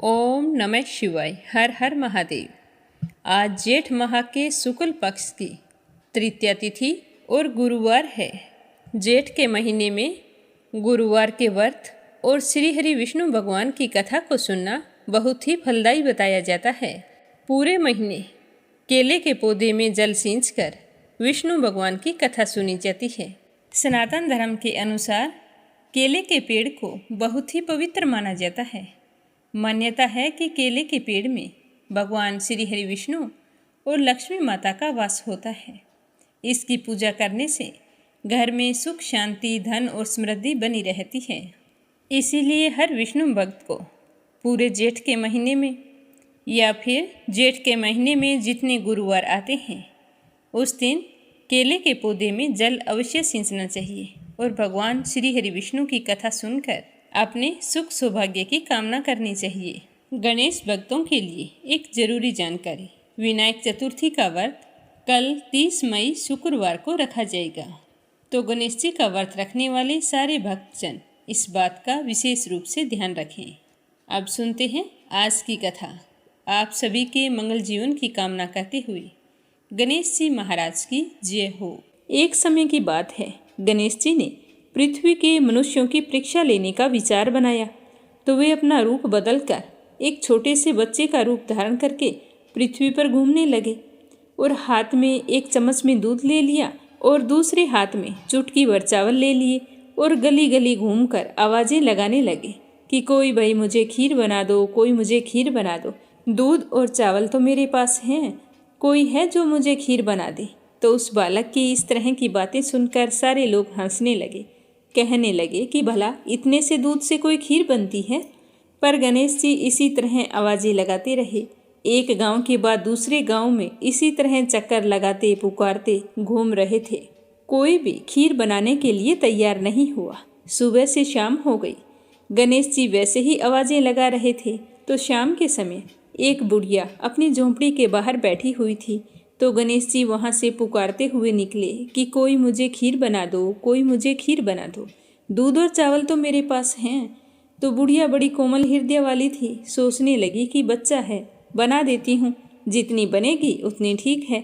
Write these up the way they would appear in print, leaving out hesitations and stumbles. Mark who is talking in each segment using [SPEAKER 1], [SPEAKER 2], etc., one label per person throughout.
[SPEAKER 1] ओम नमः शिवाय। हर हर महादेव। आज जेठ माह के शुक्ल पक्ष की तृतीया तिथि और गुरुवार है। जेठ के महीने में गुरुवार के व्रत और श्री हरि विष्णु भगवान की कथा को सुनना बहुत ही फलदायी बताया जाता है। पूरे महीने केले के पौधे में जल सींचकर विष्णु भगवान की कथा सुनी जाती है। सनातन धर्म के अनुसार केले के पेड़ को बहुत ही पवित्र माना जाता है। मान्यता है कि केले के पेड़ में भगवान श्री हरि विष्णु और लक्ष्मी माता का वास होता है। इसकी पूजा करने से घर में सुख शांति धन और समृद्धि बनी रहती है। इसीलिए हर विष्णु भक्त को पूरे जेठ के महीने में या फिर जेठ के महीने में जितने गुरुवार आते हैं उस दिन केले के पौधे में जल अवश्य सींचना चाहिए और भगवान श्री हरि विष्णु की कथा सुनकर अपने सुख सौभाग्य की कामना करनी चाहिए। गणेश भक्तों के लिए एक जरूरी जानकारी, विनायक चतुर्थी का व्रत कल 30 मई शुक्रवार को रखा जाएगा। तो गणेश जी का व्रत रखने वाले सारे भक्तजन इस बात का विशेष रूप से ध्यान रखें। अब सुनते हैं आज की कथा। आप सभी के मंगल जीवन की कामना करते हुए गणेश जी महाराज की जय हो। एक समय की बात है, गणेश जी ने पृथ्वी के मनुष्यों की परीक्षा लेने का विचार बनाया तो वे अपना रूप बदलकर एक छोटे से बच्चे का रूप धारण करके पृथ्वी पर घूमने लगे और हाथ में एक चम्मच में दूध ले लिया और दूसरे हाथ में चुटकी भर चावल ले लिए और गली गली घूमकर आवाज़ें लगाने लगे कि कोई भाई मुझे खीर बना दो, कोई मुझे खीर बना दो। दूध और चावल तो मेरे पास हैं, कोई है जो मुझे खीर बना दे। तो उस बालक की इस तरह की बातें सुनकर सारे लोग हंसने लगे, कहने लगे कि भला इतने से दूध से कोई खीर बनती है। पर गणेश जी इसी तरह आवाज़ें लगाते रहे। एक गांव के बाद दूसरे गांव में इसी तरह चक्कर लगाते पुकारते घूम रहे थे। कोई भी खीर बनाने के लिए तैयार नहीं हुआ। सुबह से शाम हो गई। गणेश जी वैसे ही आवाज़ें लगा रहे थे तो शाम के समय एक बुढ़िया अपनी झोंपड़ी के बाहर बैठी हुई थी। तो गणेश जी वहाँ से पुकारते हुए निकले कि कोई मुझे खीर बना दो, कोई मुझे खीर बना दो। दूध और चावल तो मेरे पास हैं। तो बुढ़िया बड़ी कोमल हृदय वाली थी, सोचने लगी कि बच्चा है, बना देती हूँ, जितनी बनेगी उतनी ठीक है।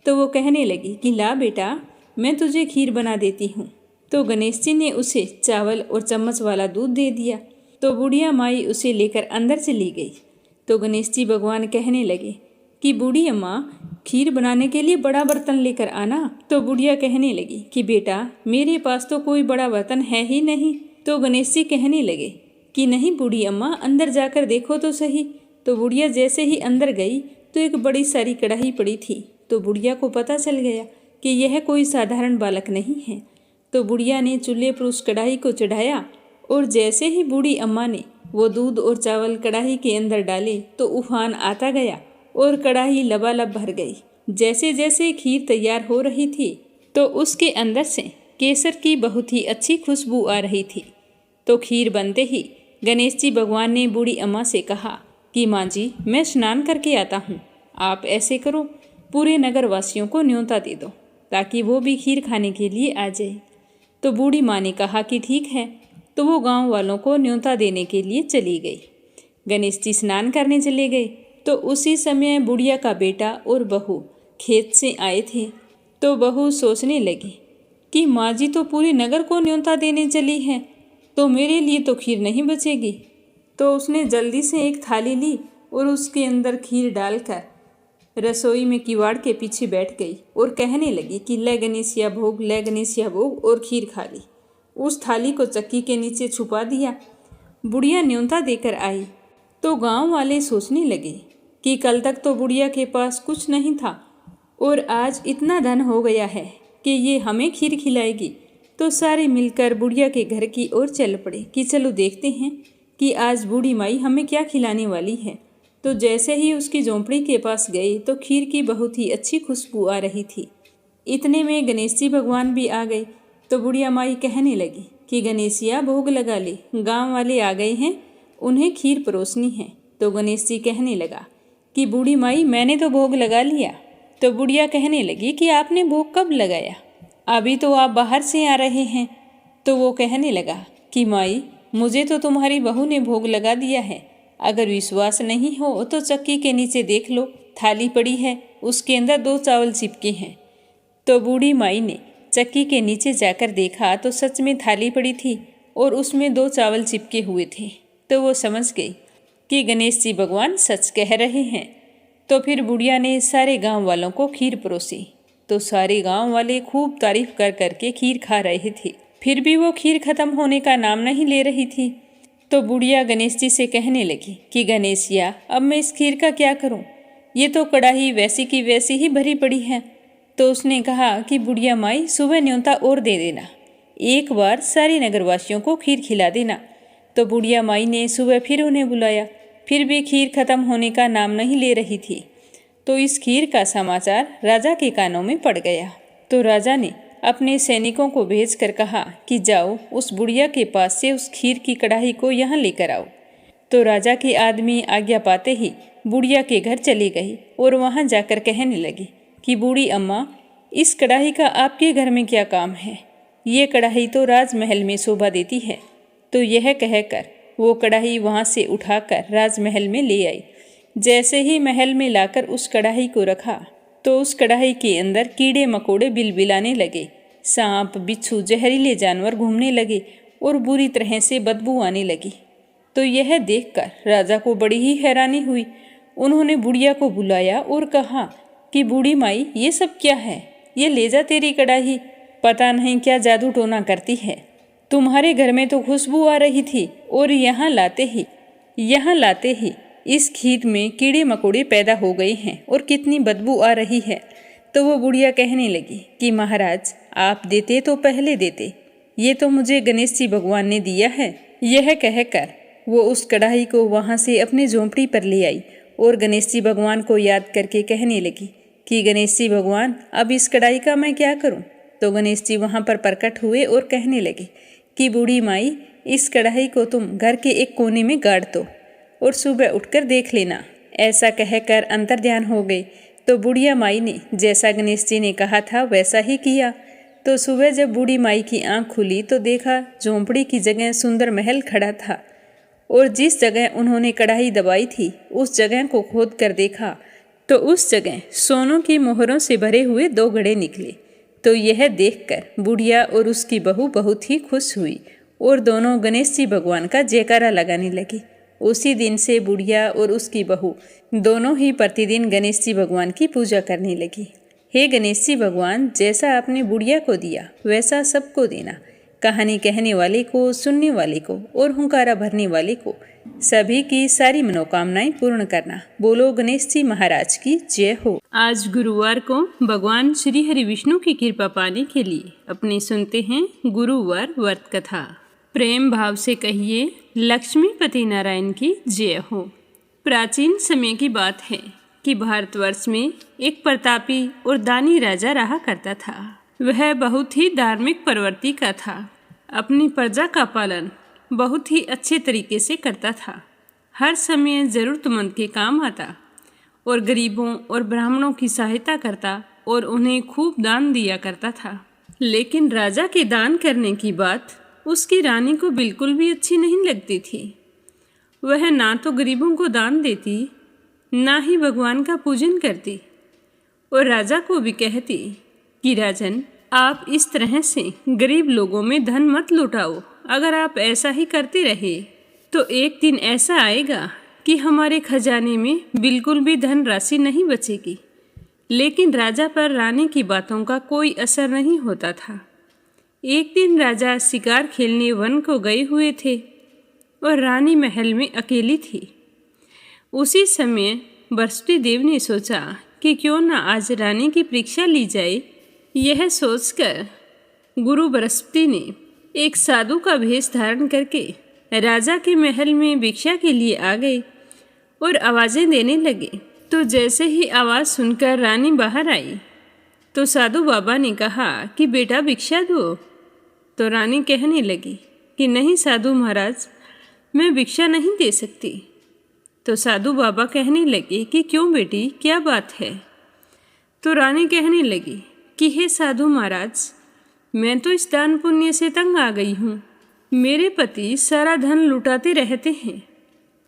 [SPEAKER 1] तो वो कहने लगी कि ला बेटा, मैं तुझे खीर बना देती हूँ। तो गणेश जी ने उसे चावल और चम्मच वाला दूध दे दिया। तो बुढ़िया माई उसे लेकर अंदर चली गई। तो गणेश जी भगवान कहने लगे कि बूढ़ी अम्मा, खीर बनाने के लिए बड़ा बर्तन लेकर आना। तो बुढ़िया कहने लगी कि बेटा, मेरे पास तो कोई बड़ा बर्तन है ही नहीं। तो गणेश जी कहने लगे कि नहीं बूढ़ी अम्मा, अंदर जाकर देखो तो सही। तो बुढ़िया जैसे ही अंदर गई तो एक बड़ी सारी कढ़ाई पड़ी थी। तो बुढ़िया को पता चल गया कि यह कोई साधारण बालक नहीं है। तो बुढ़िया ने चूल्हे पर उस कढ़ाई को चढ़ाया और जैसे ही बूढ़ी अम्मा ने वो दूध और चावल कढ़ाई के अंदर डाले तो उफान आता गया और कढ़ाई लबालब भर गई। जैसे जैसे खीर तैयार हो रही थी तो उसके अंदर से केसर की बहुत ही अच्छी खुशबू आ रही थी। तो खीर बनते ही गणेश जी भगवान ने बूढ़ी अम्मा से कहा कि माँ जी, मैं स्नान करके आता हूँ, आप ऐसे करो, पूरे नगर वासियों को न्योता दे दो ताकि वो भी खीर खाने के लिए आ जाए। तो बूढ़ी माँ ने कहा कि ठीक है। तो वो गाँव वालों को न्योता देने के लिए चली गई। गणेश जी स्नान करने चले गए तो उसी समय बुढ़िया का बेटा और बहू खेत से आए थे। तो बहू सोचने लगी कि माँ जी तो पूरे नगर को न्योता देने चली है, तो मेरे लिए तो खीर नहीं बचेगी। तो उसने जल्दी से एक थाली ली और उसके अंदर खीर डालकर रसोई में किवाड़ के पीछे बैठ गई और कहने लगी कि ले गणेशिया भोग, ले गणेशिया भोग, और खीर खा ली। उस थाली को चक्की के नीचे छुपा दिया। बुढ़िया न्योता देकर आई तो गांव वाले सोचने लगे कि कल तक तो बुढ़िया के पास कुछ नहीं था और आज इतना धन हो गया है कि ये हमें खीर खिलाएगी। तो सारे मिलकर बुढ़िया के घर की ओर चल पड़े कि चलो देखते हैं कि आज बूढ़ी माई हमें क्या खिलाने वाली है। तो जैसे ही उसकी झोंपड़ी के पास गए तो खीर की बहुत ही अच्छी खुशबू आ रही थी। इतने में गणेश जी भगवान भी आ गए। तो बुढ़िया माई कहने लगी कि गणेशिया भोग लगा ले, गाँव वाले आ गए हैं, उन्हें खीर परोसनी है। तो गणेश जी कहने लगा कि बूढ़ी माई, मैंने तो भोग लगा लिया। तो बुढ़िया कहने लगी कि आपने भोग कब लगाया, अभी तो आप बाहर से आ रहे हैं। तो वो कहने लगा कि माई, मुझे तो तुम्हारी बहू ने भोग लगा दिया है, अगर विश्वास नहीं हो तो चक्की के नीचे देख लो, थाली पड़ी है, उसके अंदर 2 चावल चिपके हैं। तो बूढ़ी माई ने चक्की के नीचे जाकर देखा तो सच में थाली पड़ी थी और उसमें 2 चावल चिपके हुए थे। तो वो समझ गई कि गणेश जी भगवान सच कह रहे हैं। तो फिर बुढ़िया ने सारे गांव वालों को खीर परोसी। तो सारे गांव वाले खूब तारीफ कर करके खीर खा रहे थे। फिर भी वो खीर खत्म होने का नाम नहीं ले रही थी। तो बुढ़िया गणेश जी से कहने लगी कि गणेशिया, अब मैं इस खीर का क्या करूं? ये तो कढ़ाई वैसी की वैसी ही भरी पड़ी है। तो उसने कहा कि बुढ़िया माई, सुबह न्योता और दे देना, एक बार सारे नगरवासियों को खीर खिला देना। तो बुढ़िया माई ने सुबह फिर उन्हें बुलाया, फिर भी खीर खत्म होने का नाम नहीं ले रही थी। तो इस खीर का समाचार राजा के कानों में पड़ गया। तो राजा ने अपने सैनिकों को भेजकर कहा कि जाओ उस बुढ़िया के पास से उस खीर की कढ़ाई को यहाँ लेकर आओ। तो राजा के आदमी आज्ञा पाते ही बुढ़िया के घर चली गई और वहाँ जाकर कहने लगी कि बूढ़ी अम्मा, इस कढ़ाई का आपके घर में क्या काम है? ये कढ़ाई तो राजमहल में शोभा देती है। तो यह कहकर वो कढ़ाई वहाँ से उठाकर राजमहल में ले आई। जैसे ही महल में लाकर उस कढ़ाई को रखा तो उस कढ़ाई के अंदर कीड़े मकोड़े बिलबिलाने लगे, सांप बिच्छू जहरीले जानवर घूमने लगे और बुरी तरह से बदबू आने लगी। तो यह देखकर राजा को बड़ी ही हैरानी हुई। उन्होंने बुढ़िया को बुलाया और कहा कि बूढ़ी माई, ये सब क्या है? ये ले जा तेरी कढ़ाई, पता नहीं क्या जादू टोना करती है। तुम्हारे घर में तो खुशबू आ रही थी और यहाँ लाते ही इस खीर में कीड़े मकोड़े पैदा हो गए हैं और कितनी बदबू आ रही है। तो वो बुढ़िया कहने लगी कि महाराज, आप देते तो पहले देते, ये तो मुझे गणेश जी भगवान ने दिया है। यह कहकर वो उस कढ़ाई को वहाँ से अपनी झोंपड़ी पर ले आई और गणेश जी भगवान को याद करके कहने लगी कि गणेश जी भगवान, अब इस कढ़ाई का मैं क्या करूँ? तो गणेश जी वहाँ पर प्रकट हुए और कहने लगे कि बूढ़ी माई, इस कढ़ाई को तुम घर के एक कोने में गाड़ दो और सुबह उठकर देख लेना। ऐसा कहकर अंतर्ध्यान हो गए। तो बुढ़िया माई ने जैसा गणेश जी ने कहा था वैसा ही किया। तो सुबह जब बूढ़ी माई की आंख खुली तो देखा झोंपड़ी की जगह सुंदर महल खड़ा था और जिस जगह उन्होंने कढ़ाई दबाई थी उस जगह को खोद कर देखा तो उस जगह सोनों की मोहरों से भरे हुए 2 घड़े निकले। तो यह देखकर बुढ़िया और उसकी बहू बहुत ही खुश हुई और दोनों गणेश जी भगवान का जयकारा लगाने लगी। उसी दिन से बुढ़िया और उसकी बहू दोनों ही प्रतिदिन गणेश जी भगवान की पूजा करने लगी। हे गणेश जी भगवान, जैसा आपने बुढ़िया को दिया वैसा सबको देना। कहानी कहने वाले को, सुनने वाले को और हुंकारा भरने वाले को, सभी की सारी मनोकामनाएं पूर्ण करना। बोलो गणेश जी महाराज की जय हो। आज गुरुवार को भगवान श्री हरि विष्णु की कृपा पाने के लिए अपने सुनते हैं गुरुवार व्रत कथा। प्रेम भाव से कहिए, लक्ष्मीपति नारायण की जय हो। प्राचीन समय की बात है कि भारतवर्ष में एक प्रतापी और दानी राजा रहा करता था। वह बहुत ही धार्मिक प्रवृत्ति का था। अपनी प्रजा का पालन बहुत ही अच्छे तरीके से करता था। हर समय जरूरतमंद के काम आता और गरीबों और ब्राह्मणों की सहायता करता और उन्हें खूब दान दिया करता था। लेकिन राजा के दान करने की बात उसकी रानी को बिल्कुल भी अच्छी नहीं लगती थी। वह ना तो गरीबों को दान देती, ना ही भगवान का पूजन करती और राजा को भी कहती कि राजन, आप इस तरह से गरीब लोगों में धन मत लुटाओ। अगर आप ऐसा ही करते रहे तो एक दिन ऐसा आएगा कि हमारे खजाने में बिल्कुल भी धन राशि नहीं बचेगी। लेकिन राजा पर रानी की बातों का कोई असर नहीं होता था। एक दिन राजा शिकार खेलने वन को गए हुए थे और रानी महल में अकेली थी। उसी समय बृहस्पति देव ने सोचा कि क्यों न आज रानी की परीक्षा ली जाए। यह सोचकर गुरु बृहस्पति ने एक साधु का भेष धारण करके राजा के महल में भिक्षा के लिए आ गए और आवाज़ें देने लगे। तो जैसे ही आवाज़ सुनकर रानी बाहर आई तो साधु बाबा ने कहा कि बेटा भिक्षा दो। तो रानी कहने लगी कि नहीं साधु महाराज, मैं भिक्षा नहीं दे सकती। तो साधु बाबा कहने लगे कि क्यों बेटी, क्या बात है? तो रानी कहने लगी कि हे साधु महाराज, मैं तो इस दान पुण्य से तंग आ गई हूँ। मेरे पति सारा धन लुटाते रहते हैं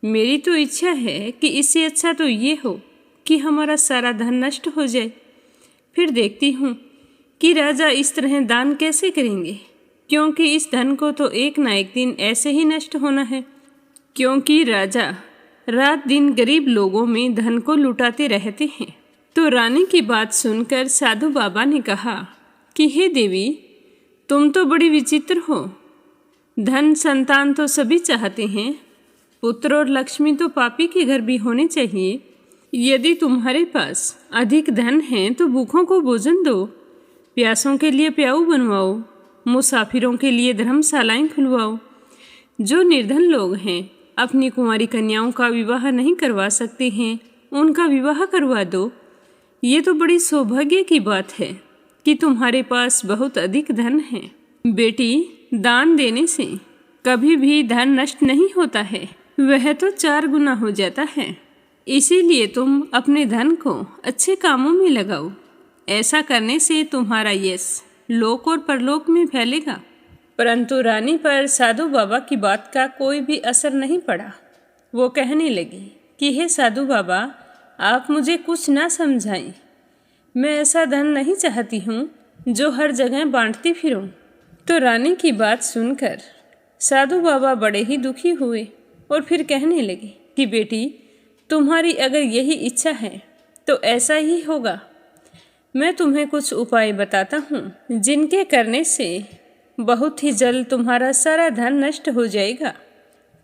[SPEAKER 1] मेरी तो इच्छा है कि इससे अच्छा तो ये हो कि हमारा सारा धन नष्ट हो जाए। फिर देखती हूँ कि राजा इस तरह दान कैसे करेंगे, क्योंकि इस धन को तो एक ना एक दिन ऐसे ही नष्ट होना है। क्योंकि राजा रात दिन गरीब लोगों में धन को लुटाते रहते हैं। तो रानी की बात सुनकर साधु बाबा ने कहा कि हे देवी, तुम तो बड़ी विचित्र हो। धन संतान तो सभी चाहते हैं, पुत्र और लक्ष्मी तो पापी के घर भी होने चाहिए। यदि तुम्हारे पास अधिक धन है तो भूखों को भोजन दो, प्यासों के लिए प्याऊ बनवाओ, मुसाफिरों के लिए धर्मशालाएं खुलवाओ। जो निर्धन लोग हैं, अपनी कुंवारी कन्याओं का विवाह नहीं करवा सकते हैं, उनका विवाह करवा दो। ये तो बड़ी सौभाग्य की बात है कि तुम्हारे पास बहुत अधिक धन है। बेटी, दान देने से कभी भी धन नष्ट नहीं होता है, वह तो 4 गुना हो जाता है। इसीलिए तुम अपने धन को अच्छे कामों में लगाओ। ऐसा करने से तुम्हारा यश लोक और परलोक में फैलेगा। परंतु रानी पर साधु बाबा की बात का कोई भी असर नहीं पड़ा। वो कहने लगी कि हे साधु बाबा, आप मुझे कुछ ना समझाएं। मैं ऐसा धन नहीं चाहती हूँ जो हर जगह बांटती फिरूं। तो रानी की बात सुनकर साधु बाबा बड़े ही दुखी हुए और फिर कहने लगे कि बेटी, तुम्हारी अगर यही इच्छा है तो ऐसा ही होगा। मैं तुम्हें कुछ उपाय बताता हूँ जिनके करने से बहुत ही जल्द तुम्हारा सारा धन नष्ट हो जाएगा।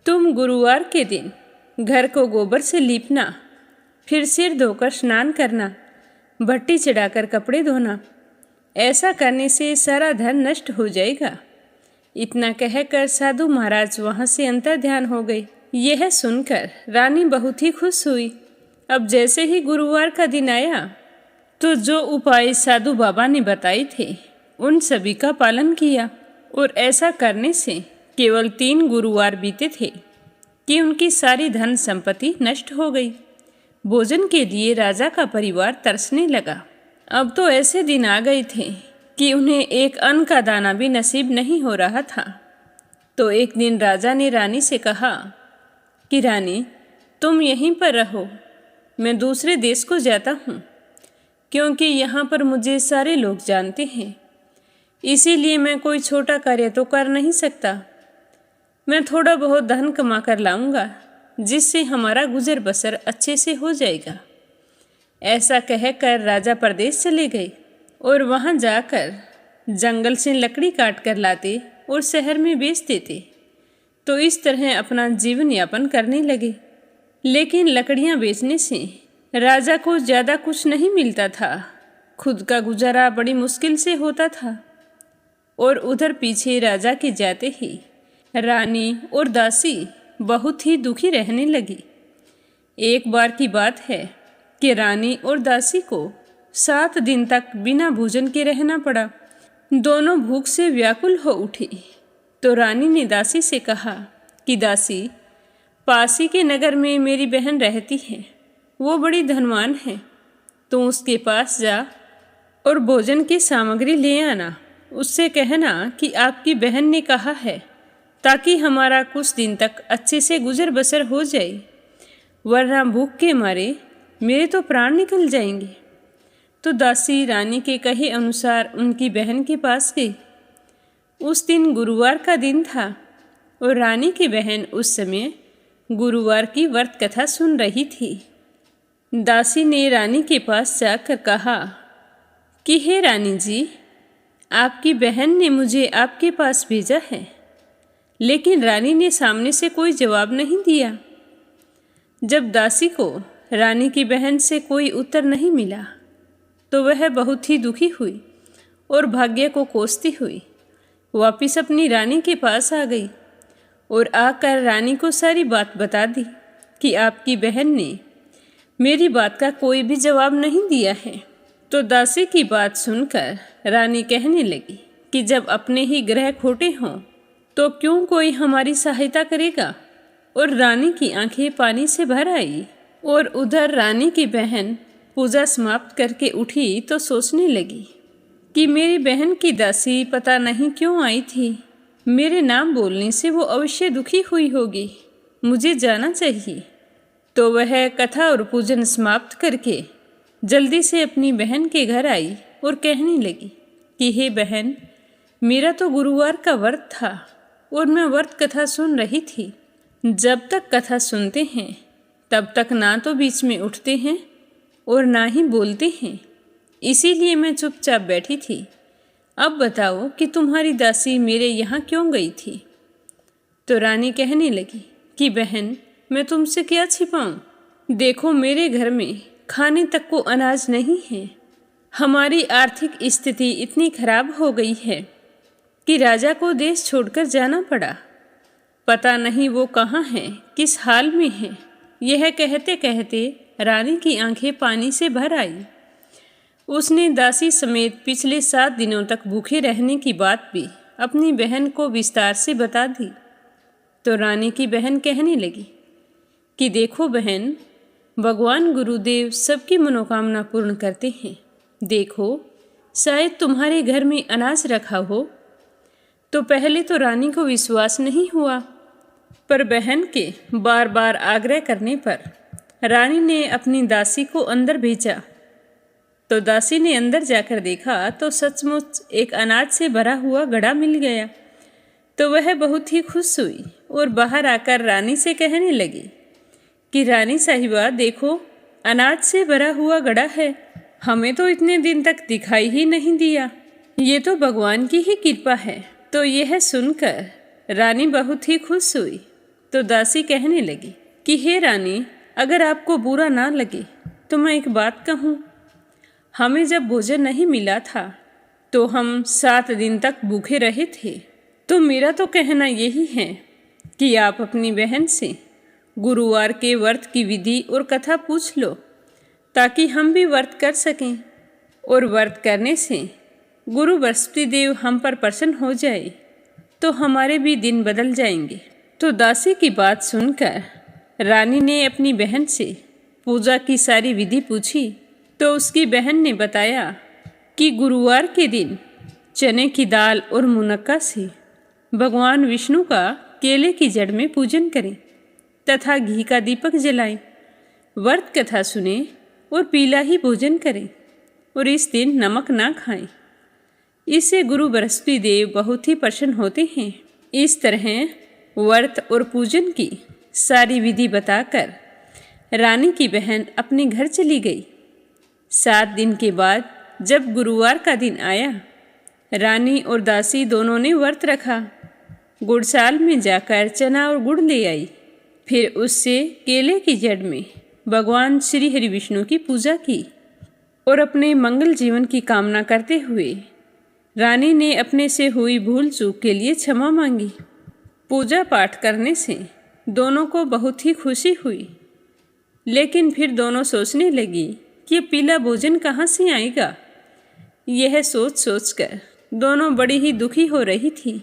[SPEAKER 1] तुम गुरुवार के दिन घर को गोबर से लीपना, फिर सिर धोकर स्नान करना, भट्टी चढ़ाकर कपड़े धोना। ऐसा करने से सारा धन नष्ट हो जाएगा। इतना कहकर साधु महाराज वहाँ से अंतर्ध्यान हो गए। यह सुनकर रानी बहुत ही खुश हुई। अब जैसे ही गुरुवार का दिन आया तो जो उपाय साधु बाबा ने बताए थे उन सभी का पालन किया, और ऐसा करने से केवल 3 गुरुवार बीते थे कि उनकी सारी धन संपत्ति नष्ट हो गई। भोजन के लिए राजा का परिवार तरसने लगा। अब तो ऐसे दिन आ गए थे कि उन्हें एक अन्न का दाना भी नसीब नहीं हो रहा था। तो एक दिन राजा ने रानी से कहा कि रानी, तुम यहीं पर रहो, मैं दूसरे देश को जाता हूँ, क्योंकि यहाँ पर मुझे सारे लोग जानते हैं। इसीलिए मैं कोई छोटा कार्य तो कर नहीं सकता। मैं थोड़ा बहुत धन कमा कर लाऊंगा, जिससे हमारा गुजर बसर अच्छे से हो जाएगा। ऐसा कहकर राजा परदेश चले गए और वहाँ जाकर जंगल से लकड़ी काट कर लाते और शहर में बेच देते। तो इस तरह अपना जीवन यापन करने लगे। लेकिन लकड़ियाँ बेचने से राजा को ज़्यादा कुछ नहीं मिलता था। खुद का गुजारा बड़ी मुश्किल से होता था। और उधर पीछे राजा के जाते ही रानी और दासी बहुत ही दुखी रहने लगी। एक बार की बात है कि रानी और दासी को 7 दिन तक बिना भोजन के रहना पड़ा। दोनों भूख से व्याकुल हो उठी। तो रानी ने दासी से कहा कि दासी, पासी के नगर में मेरी बहन रहती है, वो बड़ी धनवान है। तो उसके पास जा और भोजन की सामग्री ले आना। उससे कहना कि आपकी बहन ने कहा है, ताकि हमारा कुछ दिन तक अच्छे से गुजर बसर हो जाए, वरना भूख के मारे मेरे तो प्राण निकल जाएंगे। तो दासी रानी के कहे अनुसार उनकी बहन के पास गई। उस दिन गुरुवार का दिन था और रानी की बहन उस समय गुरुवार की व्रत कथा सुन रही थी। दासी ने रानी के पास जाकर कहा कि हे रानी जी, आपकी बहन ने मुझे आपके पास भेजा है। लेकिन रानी ने सामने से कोई जवाब नहीं दिया। जब दासी को रानी की बहन से कोई उत्तर नहीं मिला तो वह बहुत ही दुखी हुई और भाग्य को कोसती हुई वापिस अपनी रानी के पास आ गई और आकर रानी को सारी बात बता दी कि आपकी बहन ने मेरी बात का कोई भी जवाब नहीं दिया है। तो दासी की बात सुनकर रानी कहने लगी कि जब अपने ही ग्रह खोटे हों तो क्यों कोई हमारी सहायता करेगा। और रानी की आंखें पानी से भर आई। और उधर रानी की बहन पूजा समाप्त करके उठी तो सोचने लगी कि मेरी बहन की दासी पता नहीं क्यों आई थी। मेरे नाम बोलने से वो अवश्य दुखी हुई होगी। मुझे जाना चाहिए। तो वह कथा और पूजन समाप्त करके जल्दी से अपनी बहन के घर आई और कहने लगी कि हे बहन, मेरा तो गुरुवार का व्रत था और मैं व्रत कथा सुन रही थी। जब तक कथा सुनते हैं तब तक ना तो बीच में उठते हैं और ना ही बोलते हैं, इसीलिए मैं चुपचाप बैठी थी। अब बताओ कि तुम्हारी दासी मेरे यहाँ क्यों गई थी? तो रानी कहने लगी कि बहन, मैं तुमसे क्या छिपाऊं? देखो, मेरे घर में खाने तक को अनाज नहीं है। हमारी आर्थिक स्थिति इतनी खराब हो गई है कि राजा को देश छोड़कर जाना पड़ा। पता नहीं वो कहाँ है, किस हाल में है। यह कहते कहते रानी की आंखें पानी से भर आई। उसने दासी समेत पिछले 7 दिनों तक भूखे रहने की बात भी अपनी बहन को विस्तार से बता दी। तो रानी की बहन कहने लगी कि देखो बहन, भगवान गुरुदेव सबकी मनोकामना पूर्ण करते हैं। देखो, शायद तुम्हारे घर में अनाज रखा हो। तो पहले तो रानी को विश्वास नहीं हुआ, पर बहन के बार बार आग्रह करने पर रानी ने अपनी दासी को अंदर भेजा। तो दासी ने अंदर जाकर देखा तो सचमुच एक अनाज से भरा हुआ घड़ा मिल गया। तो वह बहुत ही खुश हुई और बाहर आकर रानी से कहने लगी कि रानी साहिबा, देखो, अनाज से भरा हुआ घड़ा है। हमें तो इतने दिन तक दिखाई ही नहीं दिया। ये तो भगवान की ही कृपा है। तो यह सुनकर रानी बहुत ही खुश हुई। तो दासी कहने लगी कि हे रानी, अगर आपको बुरा ना लगे तो मैं एक बात कहूँ। हमें जब भोजन नहीं मिला था तो हम 7 दिन तक भूखे रहे थे। तो मेरा तो कहना यही है कि आप अपनी बहन से गुरुवार के व्रत की विधि और कथा पूछ लो, ताकि हम भी व्रत कर सकें। और व्रत करने से गुरु बृहस्पति देव हम पर प्रसन्न हो जाए तो हमारे भी दिन बदल जाएंगे। तो दासी की बात सुनकर रानी ने अपनी बहन से पूजा की सारी विधि पूछी। तो उसकी बहन ने बताया कि गुरुवार के दिन चने की दाल और मुनक्का से भगवान विष्णु का केले की जड़ में पूजन करें तथा घी का दीपक जलाएं, व्रत कथा सुने और पीला ही भोजन करें और इस दिन नमक ना खाएं। इससे गुरु बृहस्पति देव बहुत ही प्रसन्न होते हैं। इस तरह व्रत और पूजन की सारी विधि बताकर रानी की बहन अपने घर चली गई। 7 दिन के बाद जब गुरुवार का दिन आया, रानी और दासी दोनों ने व्रत रखा। गुड़साल में जाकर चना और गुड़ ले आई। फिर उससे केले की जड़ में भगवान श्री हरि विष्णु की पूजा की और अपने मंगल जीवन की कामना करते हुए रानी ने अपने से हुई भूल चूक के लिए क्षमा मांगी। पूजा पाठ करने से दोनों को बहुत ही खुशी हुई, लेकिन फिर दोनों सोचने लगी कि ये पीला भोजन कहाँ से आएगा। यह सोच सोचकर दोनों बड़ी ही दुखी हो रही थी।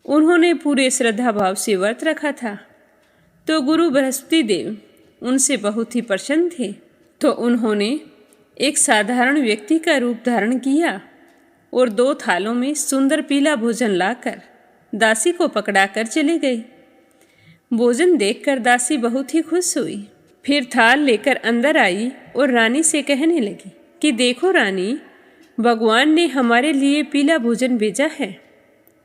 [SPEAKER 1] उन्होंने पूरे श्रद्धा भाव से व्रत रखा था। तो गुरु बृहस्पति देव उनसे बहुत ही प्रसन्न थे। तो उन्होंने एक साधारण व्यक्ति का रूप धारण किया और 2 थालों में सुंदर पीला भोजन लाकर दासी को पकड़ाकर चले गए। भोजन देखकर दासी बहुत ही खुश हुई। फिर थाल लेकर अंदर आई और रानी से कहने लगी कि देखो रानी, भगवान ने हमारे लिए पीला भोजन भेजा है।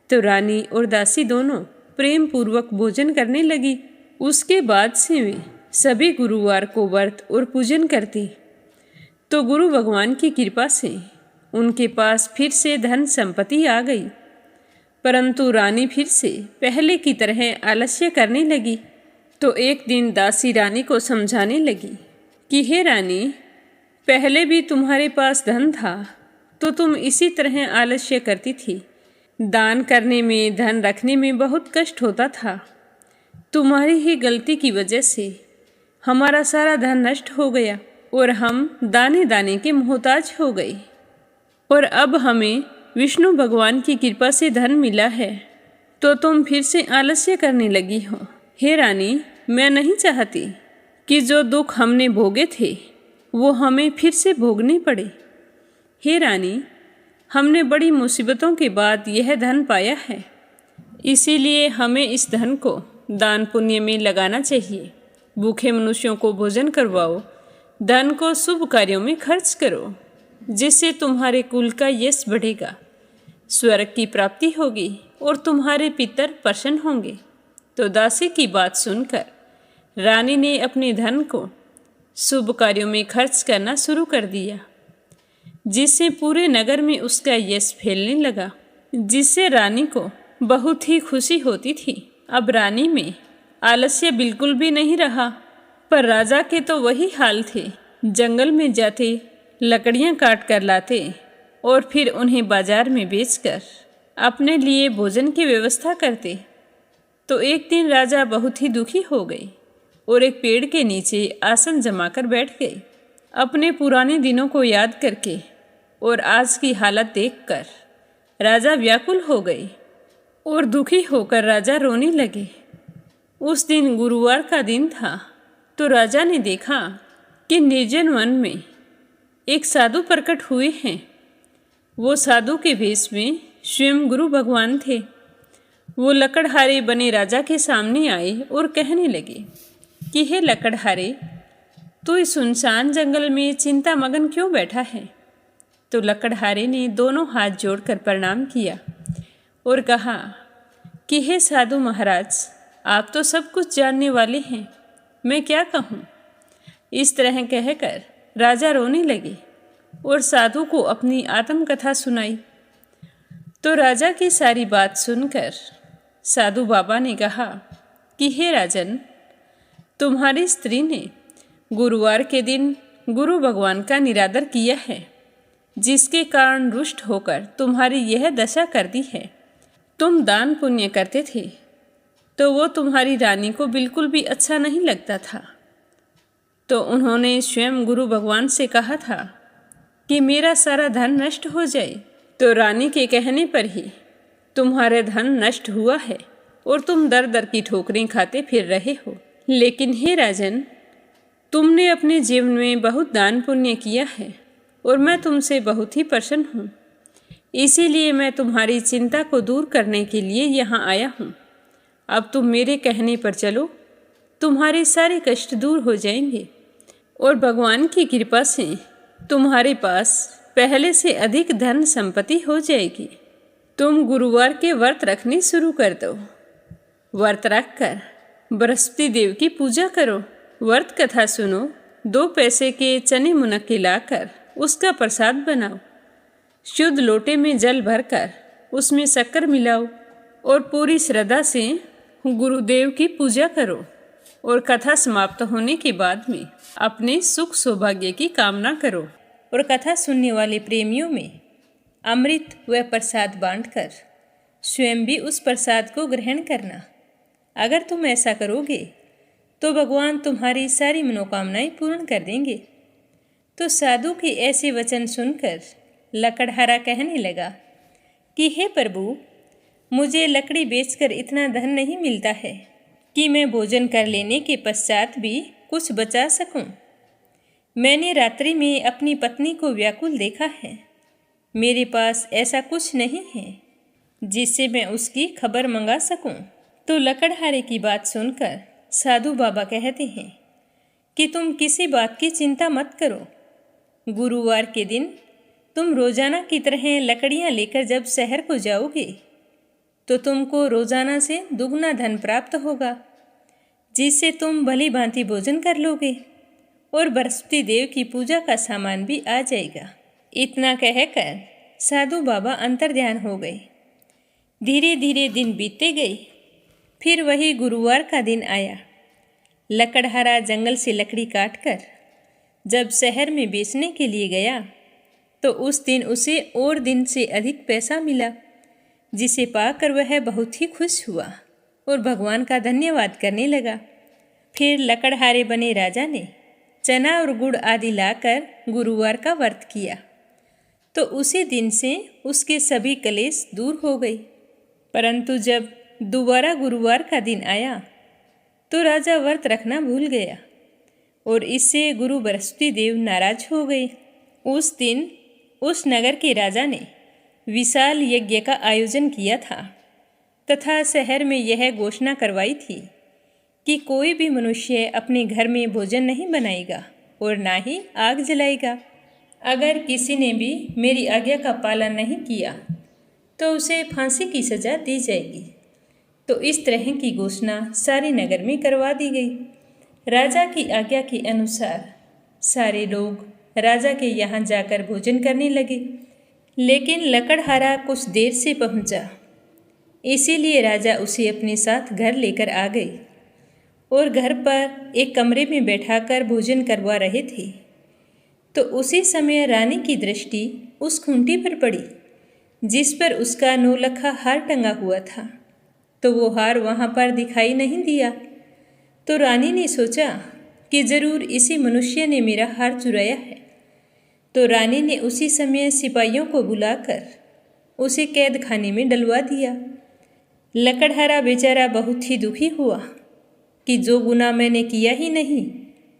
[SPEAKER 1] तो रानी और दासी दोनों प्रेम पूर्वक भोजन करने लगी। उसके बाद से वे सभी गुरुवार को व्रत और पूजन करती। तो गुरु भगवान की कृपा से उनके पास फिर से धन संपत्ति आ गई। परंतु रानी फिर से पहले की तरह आलस्य करने लगी। तो एक दिन दासी रानी को समझाने लगी कि हे रानी, पहले भी तुम्हारे पास धन था तो तुम इसी तरह आलस्य करती थी। दान करने में, धन रखने में बहुत कष्ट होता था। तुम्हारी ही गलती की वजह से हमारा सारा धन नष्ट हो गया और हम दाने दाने के मोहताज हो गए। और अब हमें विष्णु भगवान की कृपा से धन मिला है तो तुम फिर से आलस्य करने लगी हो। हे रानी, मैं नहीं चाहती कि जो दुख हमने भोगे थे वो हमें फिर से भोगने पड़े। हे रानी, हमने बड़ी मुसीबतों के बाद यह धन पाया है, इसीलिए हमें इस धन को दान पुण्य में लगाना चाहिए। भूखे मनुष्यों को भोजन करवाओ, धन को शुभ कार्यों में खर्च करो, जिससे तुम्हारे कुल का यश बढ़ेगा, स्वर्ग की प्राप्ति होगी और तुम्हारे पितर प्रसन्न होंगे। तो दासी की बात सुनकर रानी ने अपने धन को शुभ कार्यों में खर्च करना शुरू कर दिया, जिससे पूरे नगर में उसका यश फैलने लगा, जिससे रानी को बहुत ही खुशी होती थी। अब रानी में आलस्य बिल्कुल भी नहीं रहा। पर राजा के तो वही हाल थे। जंगल में जाते, लकड़ियां काट कर लाते और फिर उन्हें बाजार में बेचकर अपने लिए भोजन की व्यवस्था करते। तो एक दिन राजा बहुत ही दुखी हो गए और एक पेड़ के नीचे आसन जमाकर बैठ गए, अपने पुराने दिनों को याद करके। और आज की हालत देखकर राजा व्याकुल हो गए और दुखी होकर राजा रोने लगे। उस दिन गुरुवार का दिन था। तो राजा ने देखा कि निर्जन वन में एक साधु प्रकट हुए हैं। वो साधु के भेष में स्वयं गुरु भगवान थे। वो लकड़हारे बने राजा के सामने आए और कहने लगे कि हे लकड़हारे, तू इस सुनसान जंगल में चिंता मगन क्यों बैठा है? तो लकड़हारे ने दोनों हाथ जोड़कर प्रणाम किया और कहा कि हे साधु महाराज, आप तो सब कुछ जानने वाले हैं, मैं क्या कहूँ। इस तरह कहकर राजा रोने लगे और साधु को अपनी आत्मकथा सुनाई। तो राजा की सारी बात सुनकर साधु बाबा ने कहा कि हे राजन, तुम्हारी स्त्री ने गुरुवार के दिन गुरु भगवान का निरादर किया है, जिसके कारण रुष्ट होकर तुम्हारी यह दशा कर दी है। तुम दान पुण्य करते थे तो वो तुम्हारी रानी को बिल्कुल भी अच्छा नहीं लगता था। तो उन्होंने स्वयं गुरु भगवान से कहा था कि मेरा सारा धन नष्ट हो जाए। तो रानी के कहने पर ही तुम्हारा धन नष्ट हुआ है और तुम दर दर की ठोकरें खाते फिर रहे हो। लेकिन हे राजन, तुमने अपने जीवन में बहुत दान पुण्य किया है और मैं तुमसे बहुत ही प्रसन्न हूँ। इसीलिए मैं तुम्हारी चिंता को दूर करने के लिए यहाँ आया हूँ। अब तुम मेरे कहने पर चलो, तुम्हारे सारे कष्ट दूर हो जाएंगे और भगवान की कृपा से तुम्हारे पास पहले से अधिक धन संपत्ति हो जाएगी। तुम गुरुवार के व्रत रखने शुरू कर दो। व्रत रखकर बृहस्पति देव की पूजा करो। व्रत कथा सुनो। 2 पैसे के चने मुनक्के लाकर उसका प्रसाद बनाओ। शुद्ध लोटे में जल भरकर उसमें शक्कर मिलाओ और पूरी श्रद्धा से गुरुदेव की पूजा करो। और कथा समाप्त होने के बाद में अपने सुख सौभाग्य की कामना करो। और कथा सुनने वाले प्रेमियों में अमृत व प्रसाद बांटकर स्वयं भी उस प्रसाद को ग्रहण करना। अगर तुम ऐसा करोगे तो भगवान तुम्हारी सारी मनोकामनाएं पूर्ण कर देंगे। तो साधु के ऐसे वचन सुनकर लकड़हारा कहने लगा कि हे प्रभु, मुझे लकड़ी बेचकर इतना धन नहीं मिलता है कि मैं भोजन कर लेने के पश्चात भी कुछ बचा सकूं। मैंने रात्रि में अपनी पत्नी को व्याकुल देखा है। मेरे पास ऐसा कुछ नहीं है जिससे मैं उसकी खबर मंगा सकूं। तो लकड़हारे की बात सुनकर साधु बाबा कहते हैं कि तुम किसी बात की चिंता मत करो। गुरुवार के दिन तुम रोजाना की तरह लकड़ियां लेकर जब शहर को जाओगे तो तुमको रोजाना से दुगना धन प्राप्त होगा, जिससे तुम भली भांति भोजन कर लोगे और बृहस्पति देव की पूजा का सामान भी आ जाएगा। इतना कहकर साधु बाबा अंतर्ध्यान हो गए। धीरे धीरे दिन बीतते गए। फिर वही गुरुवार का दिन आया। लकड़हारा जंगल से लकड़ी काटकर जब शहर में बेचने के लिए गया तो उस दिन उसे और दिन से अधिक पैसा मिला, जिसे पाकर वह बहुत ही खुश हुआ और भगवान का धन्यवाद करने लगा। फिर लकड़हारे बने राजा ने चना और गुड़ आदि लाकर गुरुवार का व्रत किया तो उसी दिन से उसके सभी कलेश दूर हो गए। परंतु जब दोबारा गुरुवार का दिन आया तो राजा व्रत रखना भूल गया और इससे गुरु बृहस्पति देव नाराज हो गए। उस दिन उस नगर के राजा ने विशाल यज्ञ का आयोजन किया था तथा शहर में यह घोषणा करवाई थी कि कोई भी मनुष्य अपने घर में भोजन नहीं बनाएगा और ना ही आग जलाएगा। अगर किसी ने भी मेरी आज्ञा का पालन नहीं किया तो उसे फांसी की सज़ा दी जाएगी। तो इस तरह की घोषणा सारे नगर में करवा दी गई। राजा की आज्ञा के अनुसार सारे लोग राजा के यहाँ जाकर भोजन करने लगे, लेकिन लकड़हारा कुछ देर से पहुँचा, इसीलिए राजा उसे अपने साथ घर लेकर आ गए और घर पर एक कमरे में बैठाकर भोजन करवा रहे थे। तो उसी समय रानी की दृष्टि उस खूंटी पर पड़ी जिस पर उसका नौलखा हार टंगा हुआ था। तो वो हार वहाँ पर दिखाई नहीं दिया। तो रानी ने सोचा कि ज़रूर इसी मनुष्य ने मेरा हार चुराया है। तो रानी ने उसी समय सिपाहियों को बुलाकर उसे कैद खाने में डलवा दिया। लकड़हारा बेचारा बहुत ही दुखी हुआ कि जो गुनाह मैंने किया ही नहीं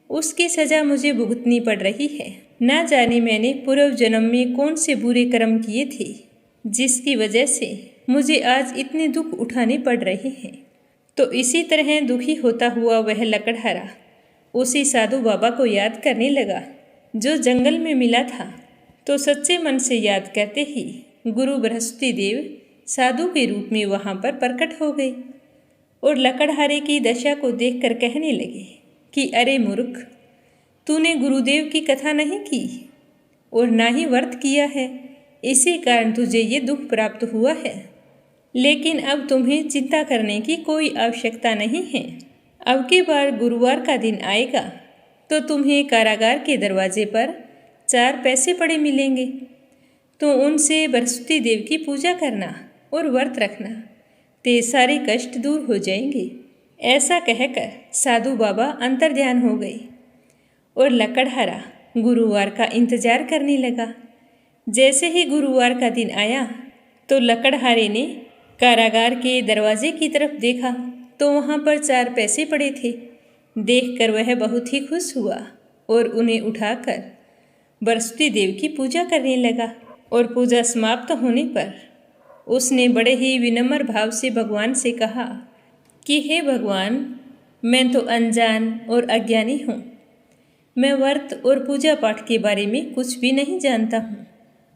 [SPEAKER 1] उसकी सज़ा मुझे भुगतनी पड़ रही है। ना जाने मैंने पूर्व जन्म में कौन से बुरे कर्म किए थे जिसकी वजह से मुझे आज इतने दुख उठाने पड़ रहे हैं। तो इसी तरह दुखी होता हुआ वह लकड़हारा उसी साधु बाबा को याद करने लगा जो जंगल में मिला था। तो सच्चे मन से याद करते ही गुरु बृहस्पति देव साधु के रूप में वहाँ पर प्रकट हो गए और लकड़हारे की दशा को देखकर कहने लगे कि अरे मूर्ख, तूने गुरुदेव की कथा नहीं की और ना ही व्रत किया है, इसी कारण तुझे ये दुख प्राप्त हुआ है। लेकिन अब तुम्हें चिंता करने की कोई आवश्यकता नहीं है। अब की बार गुरुवार का दिन आएगा तो तुम्हें कारागार के दरवाजे पर 4 पैसे पड़े मिलेंगे। तो उनसे बृहस्पति देव की पूजा करना और व्रत रखना, ते सारे कष्ट दूर हो जाएंगे। ऐसा कहकर साधु बाबा अंतर्ध्यान हो गए और लकड़हारा गुरुवार का इंतजार करने लगा। जैसे ही गुरुवार का दिन आया तो लकड़हारे ने कारागार के दरवाजे की तरफ देखा तो वहाँ पर 4 पैसे पड़े थे। देखकर वह बहुत ही खुश हुआ और उन्हें उठाकर बृहस्पति देव की पूजा करने लगा। और पूजा समाप्त होने पर उसने बड़े ही विनम्र भाव से भगवान से कहा कि हे भगवान, मैं तो अनजान और अज्ञानी हूँ। मैं व्रत और पूजा पाठ के बारे में कुछ भी नहीं जानता हूँ।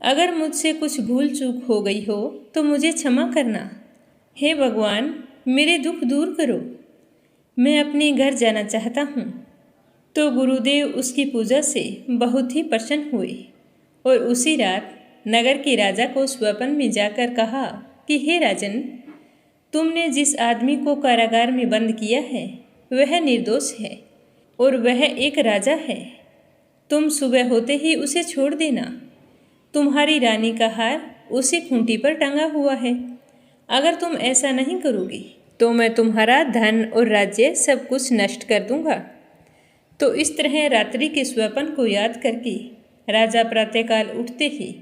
[SPEAKER 1] अगर मुझसे कुछ भूल चूक हो गई हो तो मुझे क्षमा करना। हे भगवान, मेरे दुख दूर करो, मैं अपने घर जाना चाहता हूँ। तो गुरुदेव उसकी पूजा से बहुत ही प्रसन्न हुए और उसी रात नगर के राजा को स्वप्न में जाकर कहा कि हे राजन, तुमने जिस आदमी को कारागार में बंद किया है वह निर्दोष है और वह एक राजा है। तुम सुबह होते ही उसे छोड़ देना। तुम्हारी रानी का हार उसी खूंटी पर टंगा हुआ है। अगर तुम ऐसा नहीं करोगे तो मैं तुम्हारा धन और राज्य सब कुछ नष्ट कर दूंगा। तो इस तरह रात्रि के स्वप्न को याद करके राजा प्रातःकाल उठते ही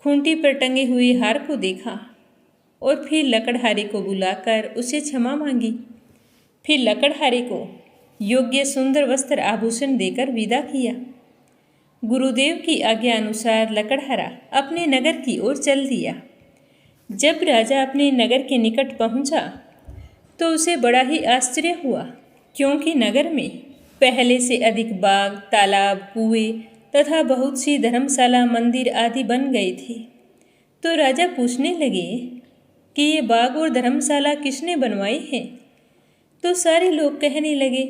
[SPEAKER 1] खूंटी पर टंगे हुए हार को देखा और फिर लकड़हारे को बुलाकर उसे क्षमा मांगी। फिर लकड़हारे को योग्य सुंदर वस्त्र आभूषण देकर विदा किया। गुरुदेव की आज्ञा अनुसार लकड़हारा अपने नगर की ओर चल दिया। जब राजा अपने नगर के निकट पहुंचा तो उसे बड़ा ही आश्चर्य हुआ, क्योंकि नगर में पहले से अधिक बाग, तालाब, कुएं तथा बहुत सी धर्मशाला, मंदिर आदि बन गए थे। तो राजा पूछने लगे कि ये बाग और धर्मशाला किसने बनवाई है? तो सारे लोग कहने लगे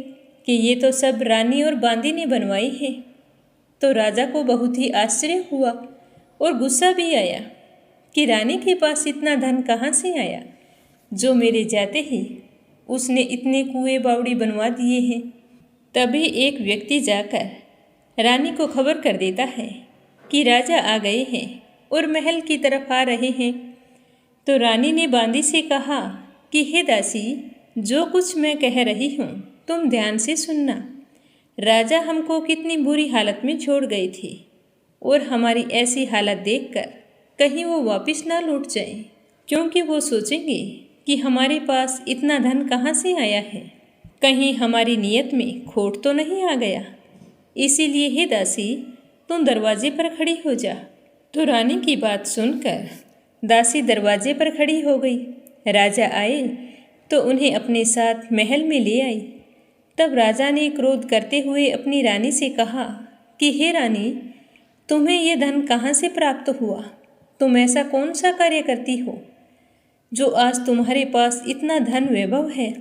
[SPEAKER 1] कि ये तो सब रानी और बांदी ने बनवाई है। तो राजा को बहुत ही आश्चर्य हुआ और गुस्सा भी आया कि रानी के पास इतना धन कहाँ से आया, जो मेरे जाते ही उसने इतने कुएं बावड़ी बनवा दिए हैं। तभी एक व्यक्ति जाकर रानी को खबर कर देता है कि राजा आ गए हैं और महल की तरफ आ रहे हैं। तो रानी ने बांदी से कहा कि हे दासी, जो कुछ मैं कह रही हूँ तुम ध्यान से सुनना। राजा हमको कितनी बुरी हालत में छोड़ गए थे और हमारी ऐसी हालत देखकर कहीं वो वापस ना लौट जाएं, क्योंकि वो सोचेंगे कि हमारे पास इतना धन कहाँ से आया है, कहीं हमारी नीयत में खोट तो नहीं आ गया। इसीलिए हे दासी, तुम दरवाजे पर खड़ी हो जा। तो रानी की बात सुनकर दासी दरवाजे पर खड़ी हो गई। राजा आए तो उन्हें अपने साथ महल में ले आई तब राजा ने क्रोध करते हुए अपनी रानी से कहा कि हे रानी, तुम्हें ये धन कहाँ से प्राप्त हुआ? तुम ऐसा कौन सा कार्य करती हो जो आज तुम्हारे पास इतना धन वैभव है?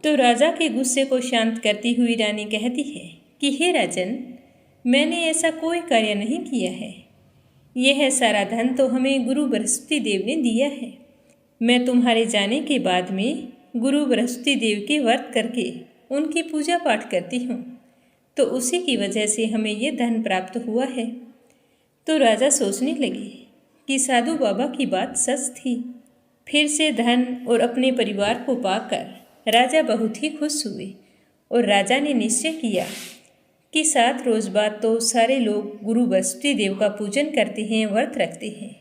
[SPEAKER 1] तो राजा के गुस्से को शांत करती हुई रानी कहती है कि हे राजन, मैंने ऐसा कोई कार्य नहीं किया है। यह सारा धन तो हमें गुरु बृहस्पति देव ने दिया है। मैं तुम्हारे जाने के बाद में गुरु बृहस्पति देव के व्रत करके उनकी पूजा पाठ करती हूँ, तो उसी की वजह से हमें ये धन प्राप्त हुआ है। तो राजा सोचने लगे कि साधु बाबा की बात सच थी। फिर से धन और अपने परिवार को पाकर राजा बहुत ही खुश हुए और राजा ने निश्चय किया कि 7 रोज बाद तो सारे लोग गुरु बृहस्पति देव का पूजन करते हैं, व्रत रखते हैं,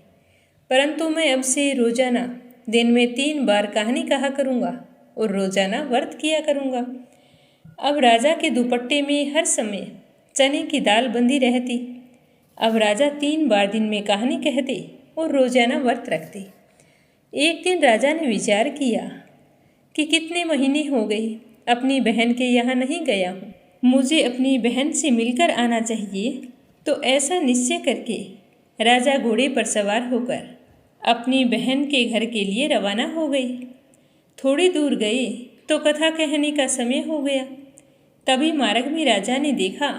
[SPEAKER 1] परंतु मैं अब से रोजाना दिन में 3 बार कहानी कहा करूँगा और रोजाना व्रत किया करूँगा। अब राजा के दुपट्टे में हर समय चने की दाल बंधी रहती। अब राजा 3 बार दिन में कहानी कहते और रोजाना व्रत रखते। एक दिन राजा ने विचार किया कि कितने महीने हो गए अपनी बहन के यहाँ नहीं गया हूँ, मुझे अपनी बहन से मिलकर आना चाहिए। तो ऐसा निश्चय करके राजा घोड़े पर सवार होकर अपनी बहन के घर के लिए रवाना हो गए। थोड़ी दूर गए तो कथा कहने का समय हो गया। तभी मार्ग में राजा ने देखा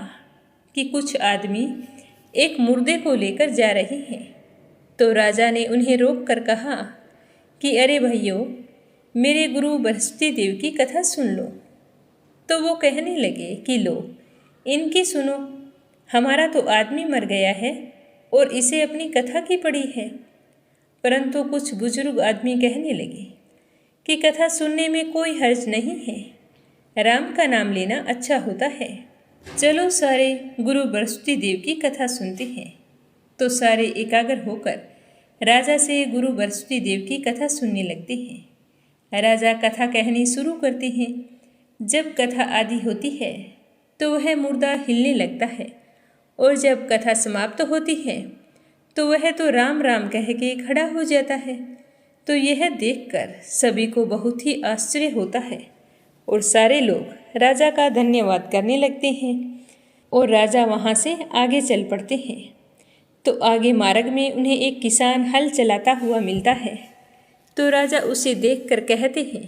[SPEAKER 1] कि कुछ आदमी एक मुर्दे को लेकर जा रहे हैं। तो राजा ने उन्हें रोक कर कहा कि अरे भाइयों, मेरे गुरु बृहस्पति देव की कथा सुन लो। तो वो कहने लगे कि लो, इनकी सुनो, हमारा तो आदमी मर गया है और इसे अपनी कथा की पड़ी है। परंतु कुछ बुजुर्ग आदमी कहने लगे कि कथा सुनने में कोई हर्ज नहीं है, राम का नाम लेना अच्छा होता है। चलो सारे गुरु बृहस्पति देव की कथा सुनते हैं। तो सारे एकाग्र होकर राजा से गुरु बृहस्पति देव की कथा सुनने लगते हैं। राजा कथा कहनी शुरू करते हैं। जब कथा आदि होती है तो वह मुर्दा हिलने लगता है और जब कथा समाप्त होती है तो वह तो राम राम कह के खड़ा हो जाता है। तो यह देखकर सभी को बहुत ही आश्चर्य होता है और सारे लोग राजा का धन्यवाद करने लगते हैं और राजा वहाँ से आगे चल पड़ते हैं। तो आगे मार्ग में उन्हें एक किसान हल चलाता हुआ मिलता है। तो राजा उसे देखकर कहते हैं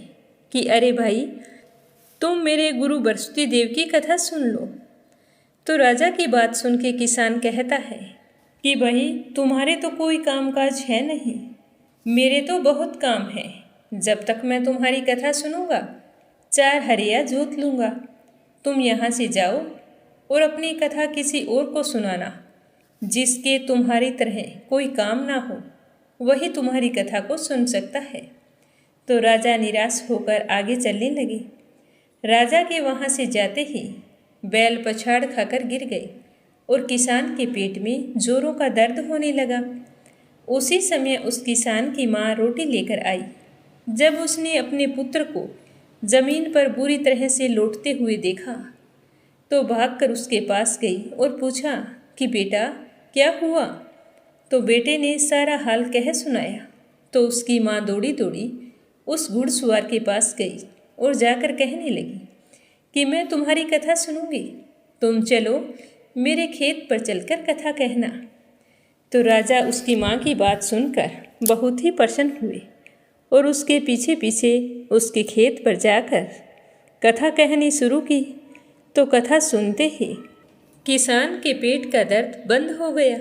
[SPEAKER 1] कि अरे भाई, तुम मेरे गुरु बृहस्पति देव की कथा सुन लो। तो राजा की बात सुन के किसान कहता है कि भाई, तुम्हारे तो कोई कामकाज है नहीं, मेरे तो बहुत काम है। जब तक मैं तुम्हारी कथा सुनूंगा 4 हरिया जोत लूँगा। तुम यहाँ से जाओ और अपनी कथा किसी और को सुनाना। जिसके तुम्हारी तरह कोई काम ना हो वही तुम्हारी कथा को सुन सकता है। तो राजा निराश होकर आगे चलने लगे। राजा के वहाँ से जाते ही बैल पछाड़ खाकर गिर गए और किसान के पेट में जोरों का दर्द होने लगा। उसी समय उस किसान की माँ रोटी लेकर आई। जब उसने अपने पुत्र को जमीन पर बुरी तरह से लौटते हुए देखा तो भागकर उसके पास गई और पूछा कि बेटा, क्या हुआ? तो बेटे ने सारा हाल कह सुनाया। तो उसकी माँ दौड़ी दौड़ी उस घुड़सवार के पास गई और जाकर कहने लगी कि मैं तुम्हारी कथा सुनूंगी, तुम चलो मेरे खेत पर चलकर कथा कहना। तो राजा उसकी माँ की बात सुनकर बहुत ही प्रसन्न हुए और उसके पीछे पीछे उसके खेत पर जाकर कथा कहनी शुरू की। तो कथा सुनते ही किसान के पेट का दर्द बंद हो गया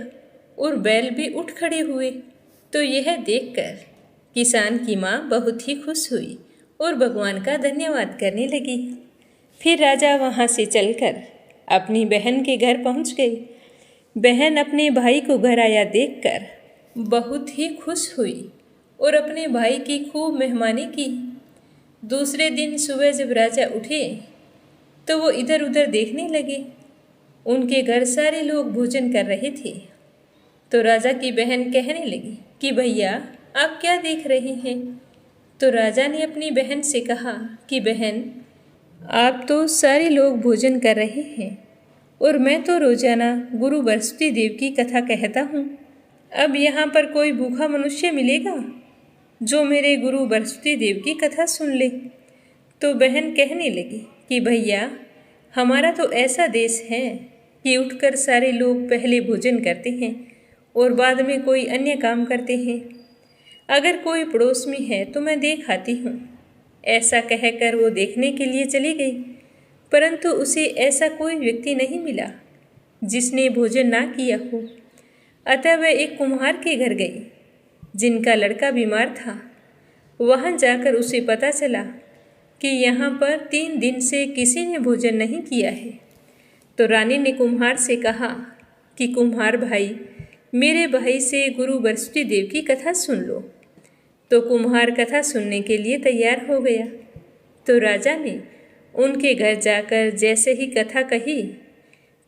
[SPEAKER 1] और बैल भी उठ खड़े हुए। तो यह देखकर किसान की माँ बहुत ही खुश हुई और भगवान का धन्यवाद करने लगी। फिर राजा वहाँ से चलकर अपनी बहन के घर पहुँच गई। बहन अपने भाई को घर आया देखकर बहुत ही खुश हुई और अपने भाई की खूब मेहमानी की। दूसरे दिन सुबह जब राजा उठे तो वो इधर उधर देखने लगे। उनके घर सारे लोग भोजन कर रहे थे। तो राजा की बहन कहने लगी कि भैया, आप क्या देख रहे हैं? तो राजा ने अपनी बहन से कहा कि बहन, आप तो सारे लोग भोजन कर रहे हैं और मैं तो रोजाना गुरु बृहस्पति देव की कथा कहता हूँ। अब यहाँ पर कोई भूखा मनुष्य मिलेगा जो मेरे गुरु बृहस्पति देव की कथा सुन ले? तो बहन कहने लगी कि भैया, हमारा तो ऐसा देश है कि उठकर सारे लोग पहले भोजन करते हैं और बाद में कोई अन्य काम करते हैं। अगर कोई पड़ोस में है तो मैं देख आती हूँ। ऐसा कहकर वो देखने के लिए चली गई, परंतु उसे ऐसा कोई व्यक्ति नहीं मिला जिसने भोजन ना किया हो। अतः वह एक कुम्हार के घर गई जिनका लड़का बीमार था। वहाँ जाकर उसे पता चला कि यहाँ पर 3 दिन से किसी ने भोजन नहीं किया है। तो रानी ने कुम्हार से कहा कि कुम्हार भाई, मेरे भाई से गुरु बृहस्पति देव की कथा सुन लो। तो कुम्हार कथा सुनने के लिए तैयार हो गया। तो राजा ने उनके घर जाकर जैसे ही कथा कही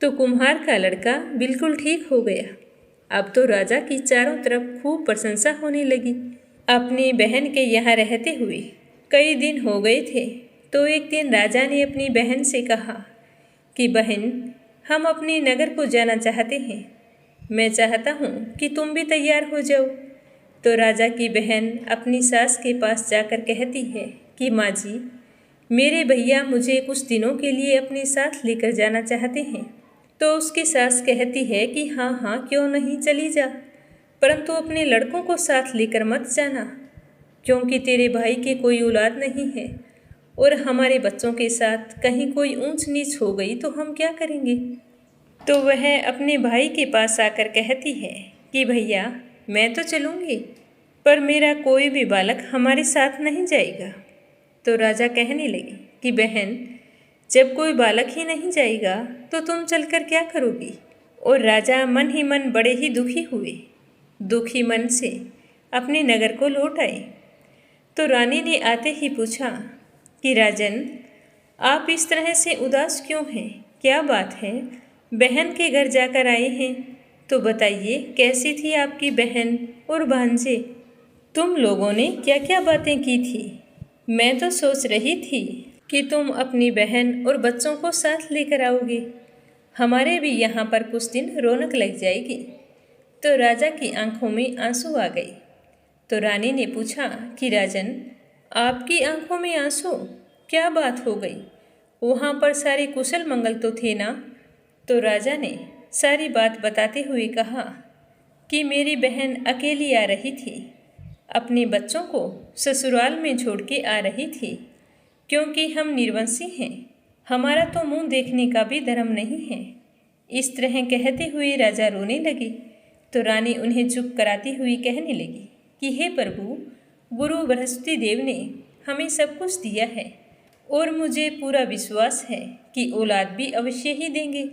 [SPEAKER 1] तो कुम्हार का लड़का बिल्कुल ठीक हो गया। अब तो राजा की चारों तरफ खूब प्रशंसा होने लगी। अपनी बहन के यहाँ रहते हुए कई दिन हो गए थे, तो एक दिन राजा ने अपनी बहन से कहा कि बहन, हम अपने नगर को जाना चाहते हैं। मैं चाहता हूँ कि तुम भी तैयार हो जाओ। तो राजा की बहन अपनी सास के पास जाकर कहती है कि माँ जी, मेरे भैया मुझे कुछ दिनों के लिए अपने साथ लेकर जाना चाहते हैं। तो उसकी सास कहती है कि हाँ हाँ, क्यों नहीं, चली जा, परंतु अपने लड़कों को साथ लेकर मत जाना, क्योंकि तेरे भाई की कोई औलाद नहीं है और हमारे बच्चों के साथ कहीं कोई ऊंच नीच हो गई तो हम क्या करेंगे। तो वह अपने भाई के पास आकर कहती है कि भैया, मैं तो चलूँगी, पर मेरा कोई भी बालक हमारे साथ नहीं जाएगा। तो राजा कहने लगे कि बहन, जब कोई बालक ही नहीं जाएगा तो तुम चलकर क्या करोगी। और राजा मन ही मन बड़े ही दुखी हुए। दुखी मन से अपने नगर को लौट आए। तो रानी ने आते ही पूछा कि राजन, आप इस तरह से उदास क्यों हैं, क्या बात है, बहन के घर जाकर आए हैं। तो बताइए, कैसी थी आपकी बहन और भांजे, तुम लोगों ने क्या क्या बातें की थी। मैं तो सोच रही थी कि तुम अपनी बहन और बच्चों को साथ लेकर आओगे, हमारे भी यहाँ पर कुछ दिन रौनक लग जाएगी। तो राजा की आंखों में आंसू आ गए। तो रानी ने पूछा कि राजन, आपकी आंखों में आंसू, क्या बात हो गई, वहाँ पर सारे कुशल मंगल तो थे ना। तो राजा ने सारी बात बताते हुए कहा कि मेरी बहन अकेली आ रही थी, अपने बच्चों को ससुराल में छोड़ के आ रही थी, क्योंकि हम निर्वंशी हैं, हमारा तो मुंह देखने का भी धर्म नहीं है। इस तरह कहते हुए राजा रोने लगे। तो रानी उन्हें चुप कराती हुई कहने लगी कि हे प्रभु, गुरु बृहस्पति देव ने हमें सब कुछ दिया है और मुझे पूरा विश्वास है कि औलाद भी अवश्य ही देंगे।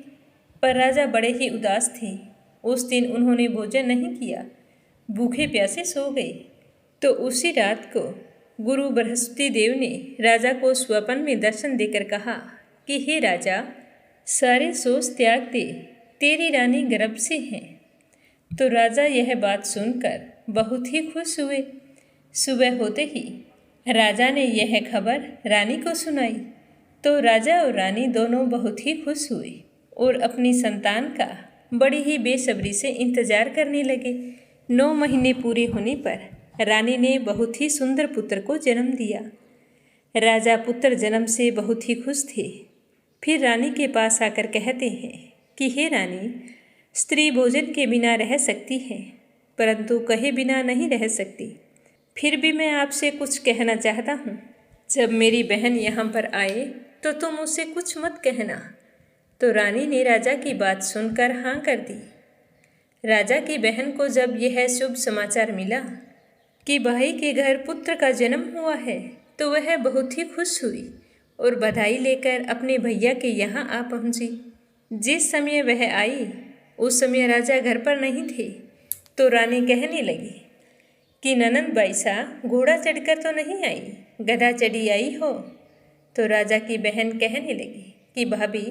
[SPEAKER 1] पर राजा बड़े ही उदास थे। उस दिन उन्होंने भोजन नहीं किया, भूखे प्यासे सो गए। तो उसी रात को गुरु बृहस्पति देव ने राजा को स्वप्न में दर्शन देकर कहा कि हे राजा, सारे सोच त्याग दे, तेरी रानी गर्भ से है। तो राजा यह बात सुनकर बहुत ही खुश हुए। सुबह होते ही राजा ने यह खबर रानी को सुनाई। तो राजा और रानी दोनों बहुत ही खुश हुए और अपनी संतान का बड़ी ही बेसब्री से इंतजार करने लगे। 9 महीने पूरे होने पर रानी ने बहुत ही सुंदर पुत्र को जन्म दिया। राजा पुत्र जन्म से बहुत ही खुश थे। फिर रानी के पास आकर कहते हैं कि हे रानी, स्त्री भोजन के बिना रह सकती है, परंतु कहे बिना नहीं रह सकती। फिर भी मैं आपसे कुछ कहना चाहता हूँ। जब मेरी बहन यहाँ पर आए तो तुम उसे कुछ मत कहना। तो रानी ने राजा की बात सुनकर हाँ कर दी। राजा की बहन को जब यह शुभ समाचार मिला कि भाई के घर पुत्र का जन्म हुआ है, तो वह बहुत ही खुश हुई और बधाई लेकर अपने भैया के यहाँ आ पहुँची। जिस समय वह आई उस समय राजा घर पर नहीं थे। तो रानी कहने लगी कि ननंद बाईसा, घोड़ा चढ़कर तो नहीं आई, गधा चढ़ी आई हो। तो राजा की बहन कहने लगी कि भाभी,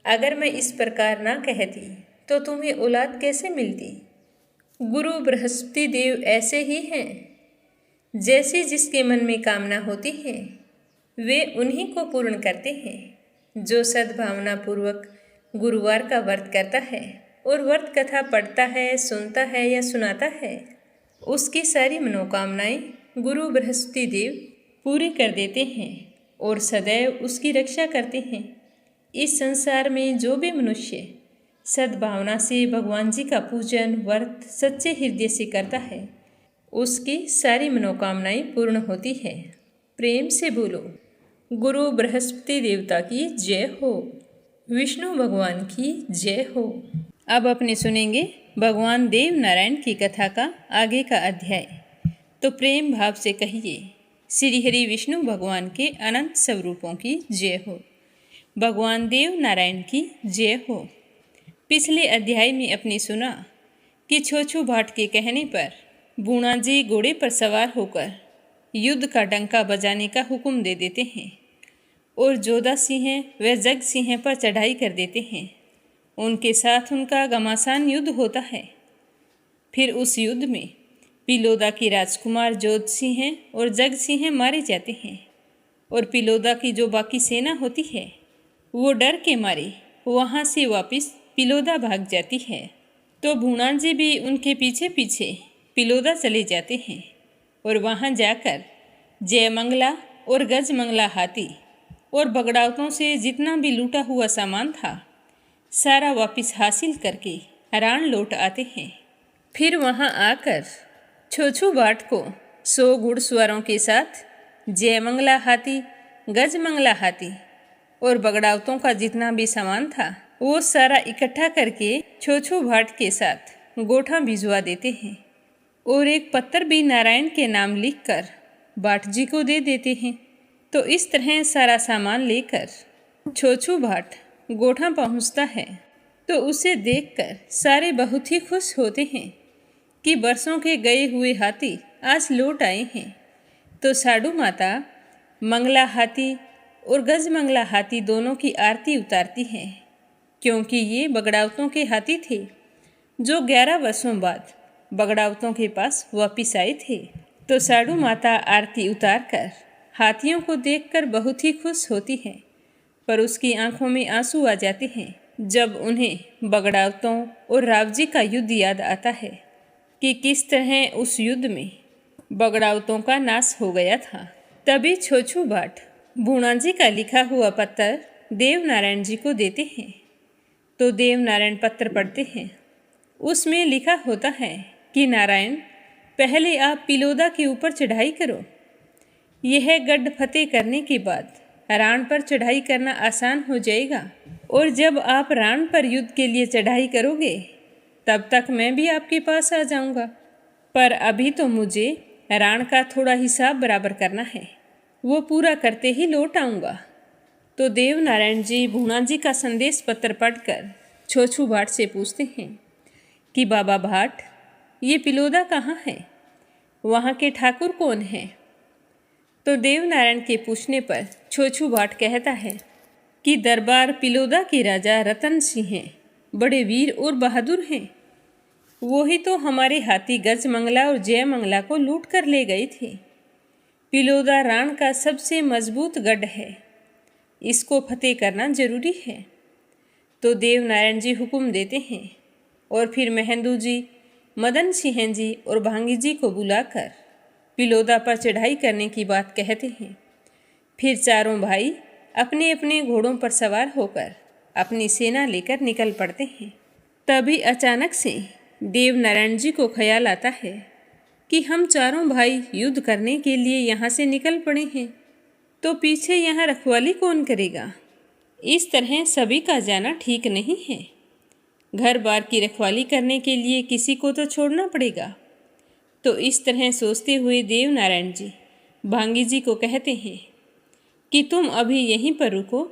[SPEAKER 1] अगर मैं इस प्रकार ना कहती तो तुम्हें औलाद कैसे मिलती। गुरु बृहस्पति देव ऐसे ही हैं, जैसे जिसके मन में कामना होती है वे उन्हीं को पूर्ण करते हैं। जो सद्भावना पूर्वक गुरुवार का व्रत करता है और व्रत कथा पढ़ता है, सुनता है या सुनाता है, उसकी सारी मनोकामनाएं गुरु बृहस्पति देव पूरी कर देते हैं और सदैव उसकी रक्षा करते हैं। इस संसार में जो भी मनुष्य सद्भावना से भगवान जी का पूजन व्रत सच्चे हृदय से करता है, उसकी सारी मनोकामनाएं पूर्ण होती है। प्रेम से बोलो, गुरु बृहस्पति देवता की जय हो, विष्णु भगवान की जय हो। अब अपने सुनेंगे भगवान देव नारायण की कथा का आगे का अध्याय। तो प्रेम भाव से कहिए, श्री हरि विष्णु भगवान के अनंत स्वरूपों की जय हो, भगवान देव नारायण की जय हो। पिछले अध्याय में अपने सुना कि छोछू भाट के कहने पर बूढ़ा जी घोड़े पर सवार होकर युद्ध का डंका बजाने का हुक्म दे देते हैं और जोधा सिंह व जग सिंह पर चढ़ाई कर देते हैं। उनके साथ उनका घमासान युद्ध होता है। फिर उस युद्ध में पिलोदा की राजकुमार जोध सिंह और जग सिंह मारे जाते हैं और पिलोदा की जो बाकी सेना होती है वो डर के मारे वहाँ से वापस पिलोदा भाग जाती है। तो भूणान जी भी उनके पीछे पीछे पिलोदा चले जाते हैं और वहाँ जाकर जयमंगला और गजमंगला हाथी और बगड़ावतों से जितना भी लूटा हुआ सामान था सारा वापस हासिल करके हरान लौट आते हैं। फिर वहाँ आकर छोछू भाट को 100 घुड़सवारों के साथ जयमंगला हाथी, गजमंगला हाथी और बगड़ावतों का जितना भी सामान था वो सारा इकट्ठा करके छोछू भाट के साथ गोठा भिजवा देते हैं और एक पत्थर भी नारायण के नाम लिखकर भाट जी को दे देते हैं। तो इस तरह सारा सामान लेकर छोछू भाट गोठा पहुंचता है तो उसे देखकर सारे बहुत ही खुश होते हैं कि बरसों के गए हुए हाथी आज लौट आए हैं। तो साडू माता मंगला हाथी और गजमंगला हाथी दोनों की आरती उतारती हैं, क्योंकि ये बगड़ावतों के हाथी थे जो 11 वर्षों बाद बगड़ावतों के पास वापिस आए थे। तो साडू माता आरती उतारकर हाथियों को देखकर बहुत ही खुश होती है, पर उसकी आंखों में आंसू आ जाते हैं जब उन्हें बगड़ावतों और रावजी का युद्ध याद आता है कि किस तरह उस युद्ध में बगड़ावतों का नाश हो गया था। तभी छोछू भाट बूढ़ा जी का लिखा हुआ पत्र देव नारायण जी को देते हैं। तो देव नारायण पत्र पढ़ते हैं। उसमें लिखा होता है कि नारायण, पहले आप पिलोदा के ऊपर चढ़ाई करो। यह गढ़ फतेह करने के बाद राण पर चढ़ाई करना आसान हो जाएगा और जब आप राण पर युद्ध के लिए चढ़ाई करोगे तब तक मैं भी आपके पास आ जाऊंगा, पर अभी तो मुझे राण का थोड़ा हिसाब बराबर करना है, वो पूरा करते ही लौट आऊँगा। तो देव नारायण जी बूढ़ा जी का संदेश पत्र पढ़कर छोछू भाट से पूछते हैं कि बाबा भाट, ये पिलोदा कहाँ है, वहाँ के ठाकुर कौन हैं? तो देव नारायण के पूछने पर छोछू भाट कहता है कि दरबार पिलोदा के राजा रतन सिंह हैं, बड़े वीर और बहादुर हैं। वो ही तो हमारे हाथी गजमंगला और जयमंगला को लूट कर ले गए थे। पिलोदा राण का सबसे मजबूत गढ़ है, इसको फतेह करना जरूरी है। तो देव नारायण जी हुक्म देते हैं और फिर महेंदू जी, मदन सिंह जी और भांगी जी को बुलाकर पिलोदा पर चढ़ाई करने की बात कहते हैं। फिर चारों भाई अपने अपने घोड़ों पर सवार होकर अपनी सेना लेकर निकल पड़ते हैं। तभी अचानक से देव नारायण जी को ख्याल आता है कि हम चारों भाई युद्ध करने के लिए यहाँ से निकल पड़े हैं, तो पीछे यहाँ रखवाली कौन करेगा? इस तरह सभी का जाना ठीक नहीं है। घर बार की रखवाली करने के लिए किसी को तो छोड़ना पड़ेगा। तो इस तरह सोचते हुए देव नारायण जी भांगी जी को कहते हैं कि तुम अभी यहीं पर रुको,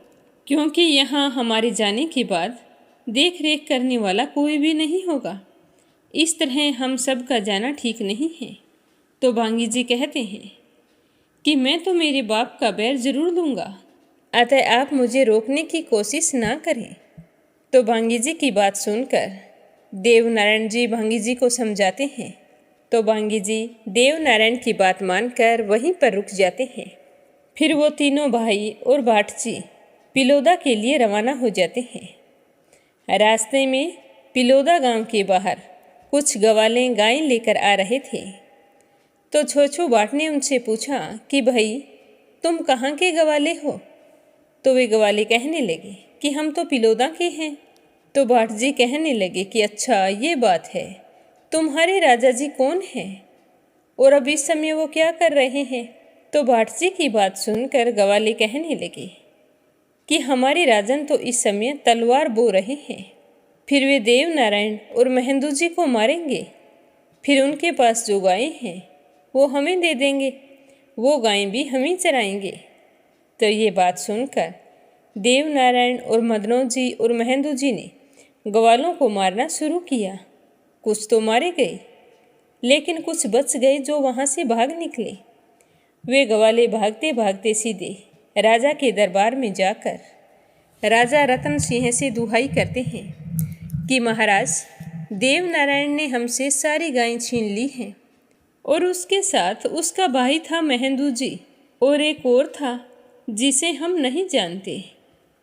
[SPEAKER 1] क्योंकि यहाँ हमारे जाने के बाद देख रेख करने वाला कोई भी नहीं होगा। इस तरह हम सब का जाना ठीक नहीं है। तो भांगी जी कहते हैं कि मैं तो मेरे बाप का बैर जरूर लूँगा, अतः आप मुझे रोकने की कोशिश ना करें। तो भांगी जी की बात सुनकर देव नारायण जी भांगी जी को समझाते हैं। तो भांगी जी देव नारायण की बात मानकर वहीं पर रुक जाते हैं। फिर वो तीनों भाई और भाट जी पिलोदा के लिए रवाना हो जाते हैं। रास्ते में पिलोदा गांव के बाहर कुछ गवाले गायें लेकर आ रहे थे। तो छोछू भाट ने उनसे पूछा कि भाई, तुम कहाँ के गवाले हो? तो वे गवाले कहने लगे कि हम तो पिलोदा के हैं। तो भाट जी कहने लगे कि अच्छा ये बात है, तुम्हारे राजा जी कौन हैं और अब इस समय वो क्या कर रहे हैं? तो भाट जी की बात सुनकर गवाले कहने लगे कि हमारे राजन तो इस समय तलवार बो रहे हैं, फिर वे देव नारायण और महेंद्र जी को मारेंगे, फिर उनके पास जो गायें हैं वो हमें दे देंगे, वो गायें भी हम ही चराएंगे। तो ये बात सुनकर देव नारायण और मदनों जी और महेंद्र जी ने ग्वालों को मारना शुरू किया। कुछ तो मारे गए, लेकिन कुछ बच गए जो वहाँ से भाग निकले। वे ग्वाले भागते भागते सीधे राजा के दरबार में जाकर राजा रतन सिंह से दुहाई करते हैं कि महाराज, देव नारायण ने हमसे सारी गायें छीन ली हैं और उसके साथ उसका भाई था महेंद्र जी और एक और था जिसे हम नहीं जानते।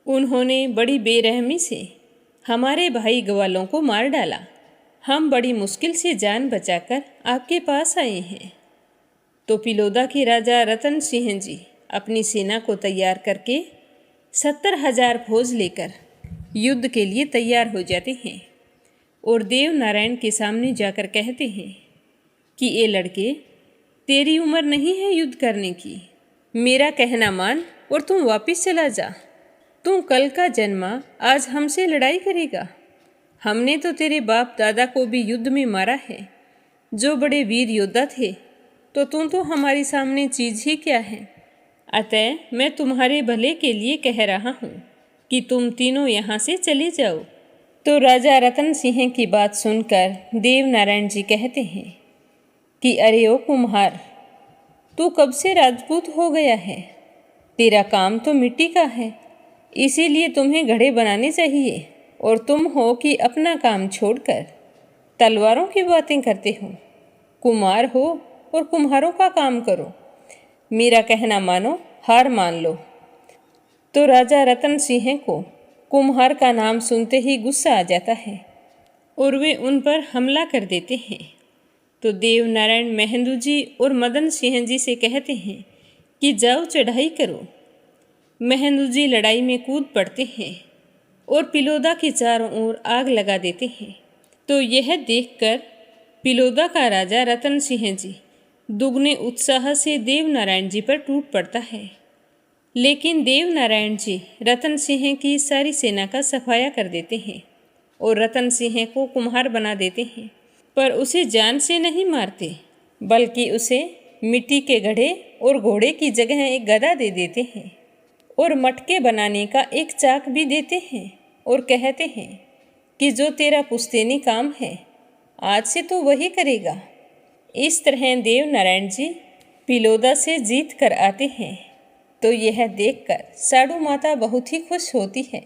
[SPEAKER 1] उन्होंने बड़ी बेरहमी से हमारे भाई ग्वालों को मार डाला। हम बड़ी मुश्किल से जान बचाकर आपके पास आए हैं। तो पिलोदा के राजा रतन सिंह जी अपनी सेना को तैयार करके 70,000 फौज लेकर युद्ध के लिए तैयार हो जाते हैं और देव नारायण के सामने जाकर कहते हैं कि ये लड़के, तेरी उम्र नहीं है युद्ध करने की, मेरा कहना मान और तुम वापस चला जा। तू कल का जन्मा आज हमसे लड़ाई करेगा? हमने तो तेरे बाप दादा को भी युद्ध में मारा है, जो बड़े वीर योद्धा थे, तो तू तो हमारे सामने चीज ही क्या है? अतः मैं तुम्हारे भले के लिए कह रहा हूँ कि तुम तीनों यहाँ से चले जाओ। तो राजा रतन सिंह की बात सुनकर देव नारायण जी कहते हैं कि अरे ओ कुम्हार, तू कब से राजपूत हो गया है? तेरा काम तो मिट्टी का है, इसीलिए तुम्हें घड़े बनाने चाहिए और तुम हो कि अपना काम छोड़कर तलवारों की बातें करते हो। कुम्हार हो और कुम्हारों का काम करो, मेरा कहना मानो, हार मान लो। तो राजा रतन सिंह को कुम्हार का नाम सुनते ही गुस्सा आ जाता है और वे उन पर हमला कर देते हैं। तो देव नारायण महेंद्र जी और मदन सिंह जी से कहते हैं कि जाओ चढ़ाई करो। महेंद्र जी लड़ाई में कूद पड़ते हैं और पिलोदा के चारों ओर आग लगा देते हैं। तो यह देखकर पिलोदा का राजा रतन सिंह जी दुगने उत्साह से देव नारायण जी पर टूट पड़ता है, लेकिन देव नारायण जी रतन सिंह की सारी सेना का सफाया कर देते हैं और रतन सिंह को कुम्हार बना देते हैं, पर उसे जान से नहीं मारते, बल्कि उसे मिट्टी के घड़े और घोड़े की जगह एक गदा दे देते हैं और मटके बनाने का एक चाक भी देते हैं और कहते हैं कि जो तेरा पुश्तैनी काम है आज से तो वही करेगा। इस तरह देव नारायण जी पिलोदा से जीत कर आते हैं। तो यह देखकर साडू माता बहुत ही खुश होती है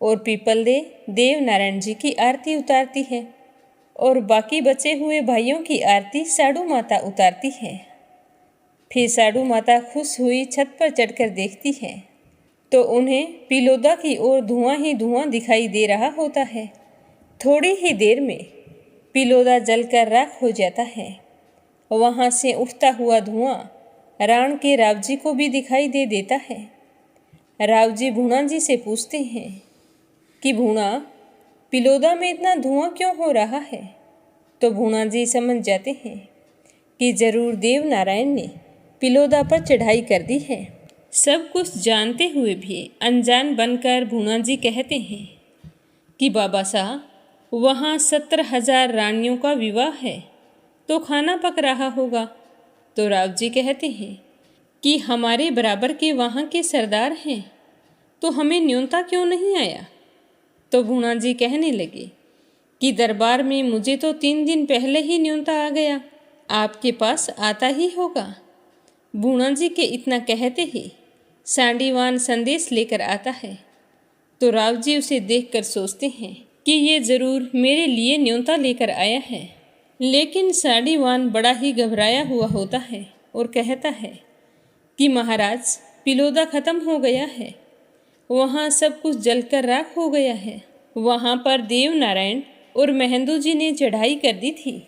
[SPEAKER 1] और पीपल दे देव नारायण जी की आरती उतारती है और बाकी बचे हुए भाइयों की आरती साडू माता उतारती है। फिर साडू माता खुश हुई छत पर चढ़कर देखती है तो उन्हें पिलोदा की ओर धुआं ही धुआं दिखाई दे रहा होता है। थोड़ी ही देर में पिलोदा जलकर राख हो जाता है। वहाँ से उठता हुआ धुआं राण के राव जी को भी दिखाई दे देता है। राव जी भूणा जी से पूछते हैं कि भूणा, पिलोदा में इतना धुआं क्यों हो रहा है? तो भूणा जी समझ जाते हैं कि जरूर देव नारायण ने पिलोदा पर चढ़ाई कर दी है। सब कुछ जानते हुए भी अनजान बनकर भूणा जी कहते हैं कि बाबा साहब, वहाँ 70,000 रानियों का विवाह है, तो खाना पक रहा होगा। तो राव जी कहते हैं कि हमारे बराबर के वहाँ के सरदार हैं, तो हमें न्योता क्यों नहीं आया? तो भूणा जी कहने लगे कि दरबार में मुझे तो 3 दिन पहले ही न्योता आ गया, आपके पास आता ही होगा। भूणा जी के इतना कहते ही सांडीवान संदेश लेकर आता है। तो राव जी उसे देखकर सोचते हैं कि ये जरूर मेरे लिए न्योता लेकर आया है, लेकिन सांडीवान बड़ा ही घबराया हुआ होता है और कहता है कि महाराज, पिलोदा खत्म हो गया है, वहाँ सब कुछ जलकर राख हो गया है। वहाँ पर देव नारायण और महेंद्र जी ने चढ़ाई कर दी थी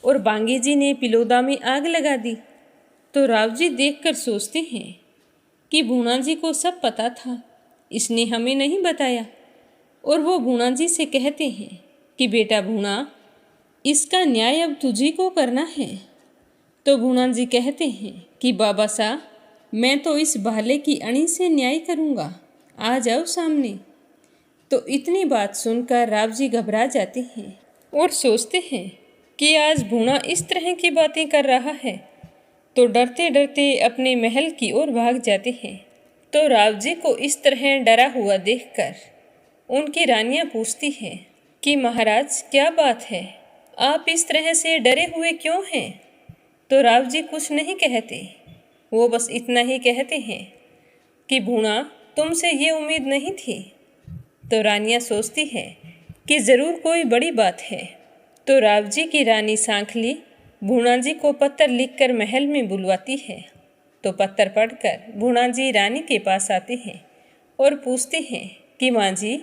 [SPEAKER 1] और बांगे जी ने पिलोदा में आग लगा दी। तो राव जी देखकर सोचते हैं कि भूणा जी को सब पता था, इसने हमें नहीं बताया। और वो भूणा जी से कहते हैं कि बेटा भूणा, इसका न्याय अब तुझी को करना है। तो भूणा जी कहते हैं कि बाबा साहब, मैं तो इस भाले की अणी से न्याय करूँगा, आ जाओ सामने। तो इतनी बात सुनकर राव जी घबरा जाते हैं और सोचते हैं कि आज भूणा इस तरह की बातें कर रहा है, तो डरते डरते अपने महल की ओर भाग जाते हैं। तो राव जी को इस तरह डरा हुआ देखकर उनकी रानियां पूछती हैं कि महाराज क्या बात है, आप इस तरह से डरे हुए क्यों हैं? तो राव जी कुछ नहीं कहते, वो बस इतना ही कहते हैं कि भूणा, तुमसे ये उम्मीद नहीं थी। तो रानियां सोचती है कि ज़रूर कोई बड़ी बात है। तो राव जी की रानी सांखली भूणा जी को पत्र लिखकर महल में बुलवाती है। तो पत्र पढ़कर भूणा जी रानी के पास आते हैं और पूछते हैं कि माँ जी,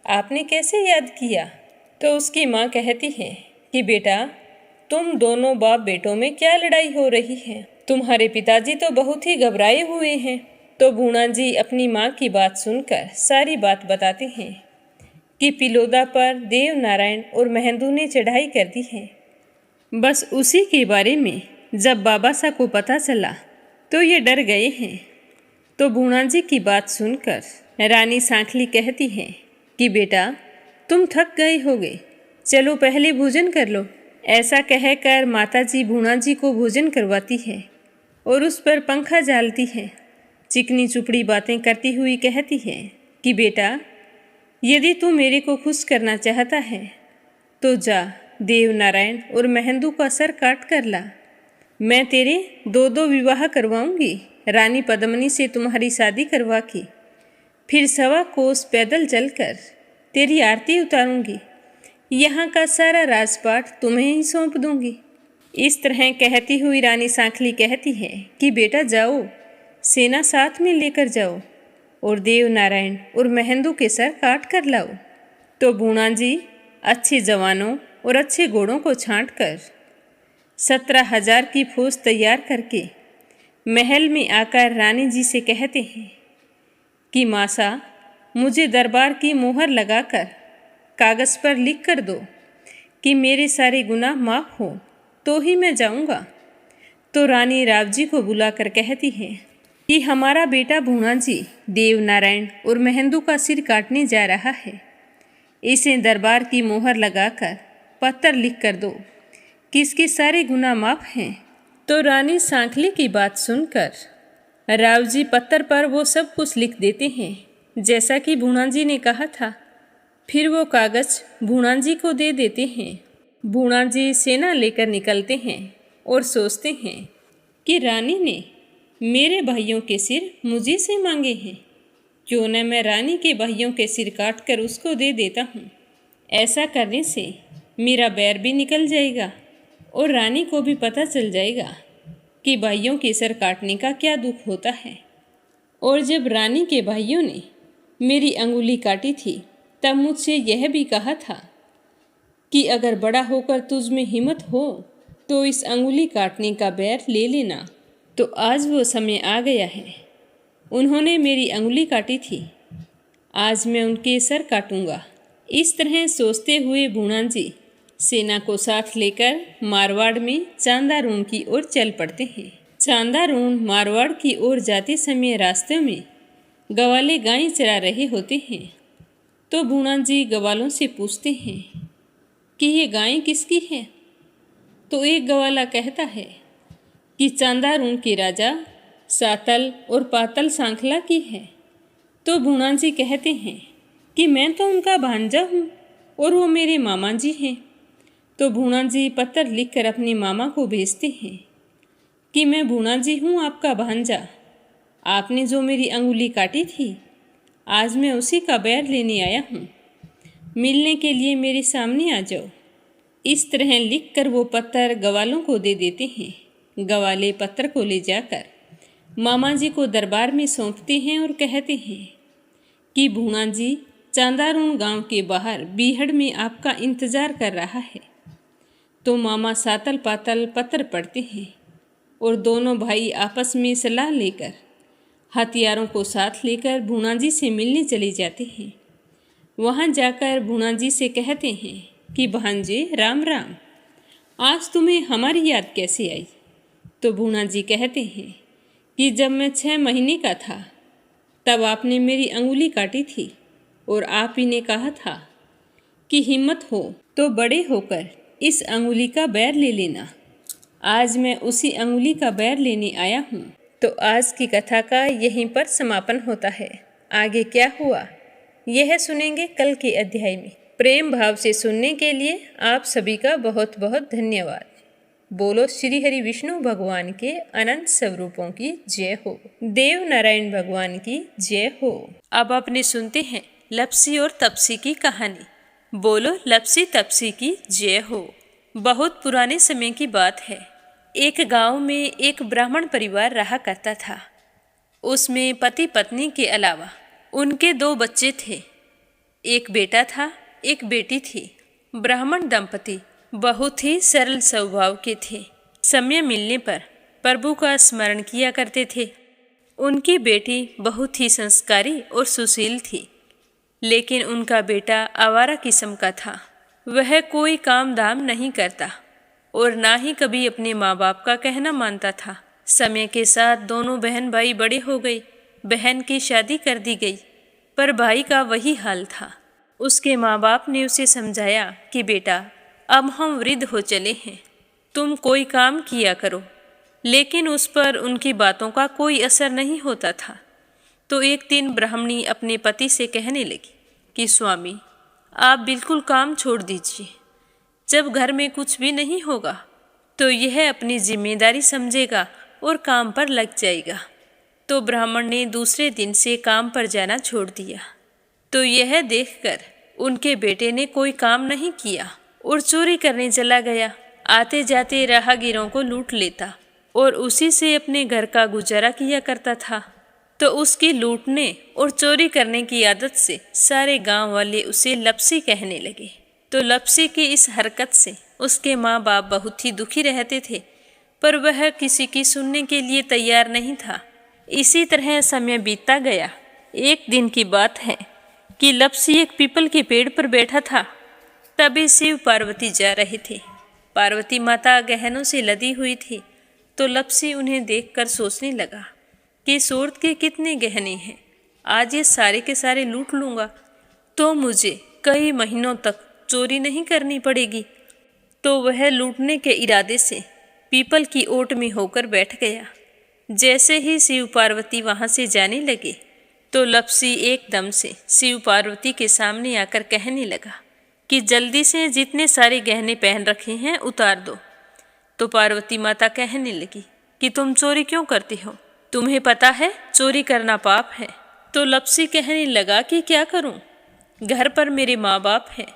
[SPEAKER 1] आपने कैसे याद किया? तो उसकी माँ कहती है कि बेटा, तुम दोनों बाप बेटों में क्या लड़ाई हो रही है? तुम्हारे पिताजी तो बहुत ही घबराए हुए हैं। तो भूणा जी अपनी माँ की बात सुनकर सारी बात बताते हैं कि पिलोदा पर देव नारायण और महेंदू ने चढ़ाई कर दी है। बस उसी के बारे में जब बाबा साहब को पता चला तो ये डर गए हैं। तो भूणा जी की बात सुनकर रानी सांखली कहती है कि बेटा, तुम थक गए होगे, चलो पहले भोजन कर लो। ऐसा कहकर माता जी भूणा जी को भोजन करवाती है और उस पर पंखा डालती है। चिकनी चुपड़ी बातें करती हुई कहती है कि बेटा, यदि तू मेरे को खुश करना चाहता है तो जा देव नारायण और महेंदू का सर काट कर ला। मैं तेरे दो दो विवाह करवाऊंगी। रानी पद्मनी से तुम्हारी शादी करवा के फिर 1.25 कोस पैदल चलकर तेरी आरती उतारूंगी। यहाँ का सारा राजपाट तुम्हें ही सौंप दूंगी। इस तरह कहती हुई रानी सांखली कहती है कि बेटा जाओ, सेना साथ में लेकर जाओ और देव नारायण और महेंदू के सर काट कर लाओ। तो भूणा जी अच्छे जवानों और अच्छे घोड़ों को छांट कर 17,000 की फौज तैयार करके महल में आकर रानी जी से कहते हैं कि मासा, मुझे दरबार की मोहर लगाकर कागज़ पर लिख कर दो कि मेरे सारे गुनाह माफ़ हो तो ही मैं जाऊंगा। तो रानी राव जी को बुलाकर कहती है कि हमारा बेटा भूणा जी देव नारायण और महेंदू का सिर काटने जा रहा है। इसे दरबार की मोहर लगाकर पत्र लिख कर दो कि इसके सारे गुनाह माफ़ हैं। तो रानी सांखली की बात सुनकर राव जी पत्थर पर वो सब कुछ लिख देते हैं जैसा कि भूणा जी ने कहा था। फिर वो कागज़ भूणा जी को दे देते हैं। भूणा जी सेना लेकर निकलते हैं और सोचते हैं कि रानी ने मेरे भाइयों के सिर मुझे से मांगे हैं, क्यों न मैं रानी के भाइयों के सिर काट कर उसको दे देता हूँ। ऐसा करने से मेरा बैर भी निकल जाएगा और रानी को भी पता चल जाएगा कि भाइयों के सर काटने का क्या दुख होता है। और जब रानी के भाइयों ने मेरी अंगुली काटी थी तब मुझसे यह भी कहा था कि अगर बड़ा होकर तुझ में हिम्मत हो तो इस अंगुली काटने का बैर ले लेना। तो आज वो समय आ गया है। उन्होंने मेरी अंगुली काटी थी, आज मैं उनके सर काटूंगा। इस तरह सोचते हुए भूणा जी सेना को साथ लेकर मारवाड़ में चांदारून की ओर चल पड़ते हैं। चांदारून मारवाड़ की ओर जाते समय रास्ते में गवाले गाय चरा रहे होते हैं। तो भूणा जी गवालों से पूछते हैं कि ये गाय किसकी है? तो एक गवाला कहता है कि चांदारून के राजा सातल और पातल सांखला की है। तो भूणा जी कहते हैं कि मैं तो उनका भांजा हूँ और वो मेरे मामा जी हैं। तो भूणा जी पत्र लिखकर अपने मामा को भेजते हैं कि मैं भूणा जी हूँ आपका भांजा, आपने जो मेरी अंगुली काटी थी आज मैं उसी का बैर लेने आया हूँ, मिलने के लिए मेरे सामने आ जाओ। इस तरह लिखकर वो पत्थर गवालों को दे देते हैं। गवाले पत्थर को ले जाकर मामा जी को दरबार में सौंपते हैं और कहते हैं कि भूणा जी चांदारून गांव के बाहर बीहड़ में आपका इंतज़ार कर रहा है। तो मामा सातल पातल पत्थर पढ़ते हैं और दोनों भाई आपस में सलाह लेकर हथियारों को साथ लेकर भूना जी से मिलने चले जाते हैं। वहाँ जाकर भूना जी से कहते हैं कि भांजे राम राम, आज तुम्हें हमारी याद कैसे आई? तो भूना जी कहते हैं कि जब मैं 6 महीने का था तब आपने मेरी अंगुली काटी थी और आप ही ने कहा था कि हिम्मत हो तो बड़े होकर इस अंगुली का बैर ले लेना। आज मैं उसी अंगुली का बैर लेने आया हूँ। तो आज की कथा का यहीं पर समापन होता है। आगे क्या हुआ यह सुनेंगे कल के अध्याय में। प्रेम भाव से सुनने के लिए आप सभी का बहुत बहुत धन्यवाद। बोलो श्री हरि विष्णु भगवान के अनंत स्वरूपों की जय हो। देव नारायण भगवान की जय हो। अब आपने सुनते हैं लपसी और तपसी की कहानी। बोलो लपसी तपसी की जय हो। बहुत पुराने समय की बात है। एक गांव में एक ब्राह्मण परिवार रहा करता था। उसमें पति पत्नी के अलावा उनके 2 बच्चे थे। एक बेटा था, एक बेटी थी। ब्राह्मण दंपति बहुत ही सरल स्वभाव के थे। समय मिलने पर प्रभु का स्मरण किया करते थे। उनकी बेटी बहुत ही संस्कारी और सुशील थी, लेकिन उनका बेटा आवारा किस्म का था। वह कोई काम धाम नहीं करता और ना ही कभी अपने माँ बाप का कहना मानता था। समय के साथ दोनों बहन भाई बड़े हो गए। बहन की शादी कर दी गई, पर भाई का वही हाल था। उसके माँ बाप ने उसे समझाया कि बेटा, अब हम वृद्ध हो चले हैं, तुम कोई काम किया करो। लेकिन उस पर उनकी बातों का कोई असर नहीं होता था। तो एक दिन ब्राह्मणी अपने पति से कहने लगी कि स्वामी, आप बिल्कुल काम छोड़ दीजिए। जब घर में कुछ भी नहीं होगा तो यह अपनी जिम्मेदारी समझेगा और काम पर लग जाएगा। तो ब्राह्मण ने दूसरे दिन से काम पर जाना छोड़ दिया। तो यह देखकर उनके बेटे ने कोई काम नहीं किया और चोरी करने चला गया। आते जाते राहगीरों को लूट लेता और उसी से अपने घर का गुजारा किया करता था। तो उसकी लूटने और चोरी करने की आदत से सारे गांव वाले उसे लपसी कहने लगे। तो लपसी की इस हरकत से उसके माँ बाप बहुत ही दुखी रहते थे, पर वह किसी की सुनने के लिए तैयार नहीं था। इसी तरह समय बीतता गया। एक दिन की बात है कि लपसी एक पीपल के पेड़ पर बैठा था। तभी शिव पार्वती जा रहे थे। पार्वती माता गहनों से लदी हुई थी। तो लपसी उन्हें देखकर सोचने लगा कि सूरत के कितने गहने हैं, आज ये सारे के सारे लूट लूँगा तो मुझे कई महीनों तक चोरी नहीं करनी पड़ेगी। तो वह लूटने के इरादे से पीपल की ओट में होकर बैठ गया। जैसे ही शिव पार्वती वहाँ से जाने लगे तो लपसी एकदम से शिव पार्वती के सामने आकर कहने लगा कि जल्दी से जितने सारे गहने पहन रखे हैं उतार दो। तो पार्वती माता कहने लगी कि तुम चोरी क्यों करती हो? तुम्हें पता है चोरी करना पाप है। तो लपसी कहने लगा कि क्या करूं? घर पर मेरे माँ बाप हैं,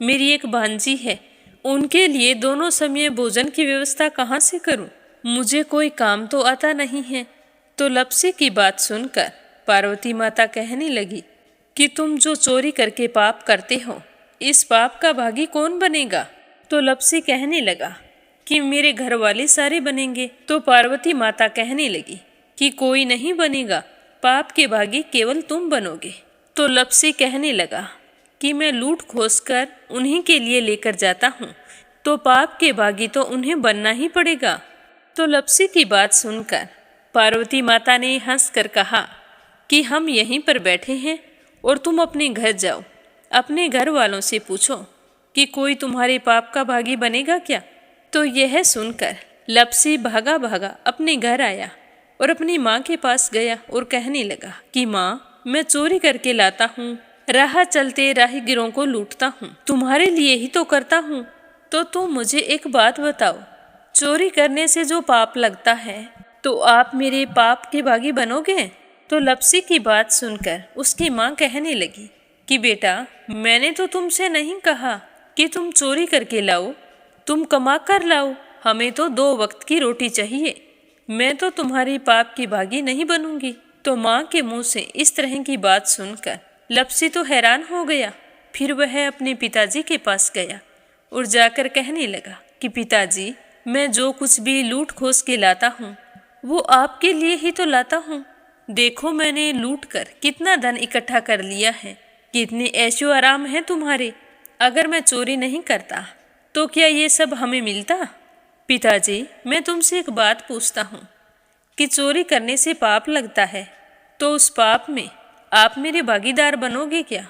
[SPEAKER 1] मेरी एक भांजी है, उनके लिए दोनों समय भोजन की व्यवस्था कहाँ से करूं? मुझे कोई काम तो आता नहीं है। तो लपसी की बात सुनकर पार्वती माता कहने लगी कि तुम जो चोरी करके पाप करते हो, इस पाप का भागी कौन बनेगा? तो लपसी कहने लगा कि मेरे घर वाले सारे बनेंगे। तो पार्वती माता कहने लगी कि कोई नहीं बनेगा, पाप के भागी केवल तुम बनोगे। तो लपसी कहने लगा कि मैं लूट खोस कर उन्हीं के लिए लेकर जाता हूँ, तो पाप के भागी तो उन्हें बनना ही पड़ेगा। तो लपसी की बात सुनकर पार्वती माता ने हंसकर कहा कि हम यहीं पर बैठे हैं और तुम अपने घर जाओ। अपने घर वालों से पूछो कि कोई तुम्हारे पाप का भागी बनेगा क्या? तो यह सुनकर लपसी भागा भागा अपने घर आया और अपनी माँ के पास गया और कहने लगा कि माँ, मैं चोरी करके लाता हूँ, राह चलते राहगीरों को लूटता हूँ, तुम्हारे लिए ही तो करता हूँ। तो तुम मुझे एक बात बताओ, चोरी करने से जो पाप लगता है तो आप मेरे पाप के भागी बनोगे? तो लपसी की बात सुनकर उसकी माँ कहने लगी कि बेटा, मैंने तो तुमसे नहीं कहा कि तुम चोरी करके लाओ, तुम कमा कर लाओ। हमें तो 2 वक्त की रोटी चाहिए। मैं तो तुम्हारी पाप की भागी नहीं बनूंगी। तो माँ के मुंह से इस तरह की बात सुनकर लपसी तो हैरान हो गया। फिर वह अपने पिताजी के पास गया और जाकर कहने लगा कि पिताजी, मैं जो कुछ भी लूट खोस के लाता हूँ वो आपके लिए ही तो लाता हूँ। देखो मैंने लूट कर कितना धन इकट्ठा कर लिया है, कितने ऐशो आराम है तुम्हारे। अगर मैं चोरी नहीं करता तो क्या ये सब हमें मिलता? पिताजी, मैं तुमसे एक बात पूछता हूँ कि चोरी करने से पाप लगता है, तो उस पाप में आप मेरे भागीदार बनोगे क्या?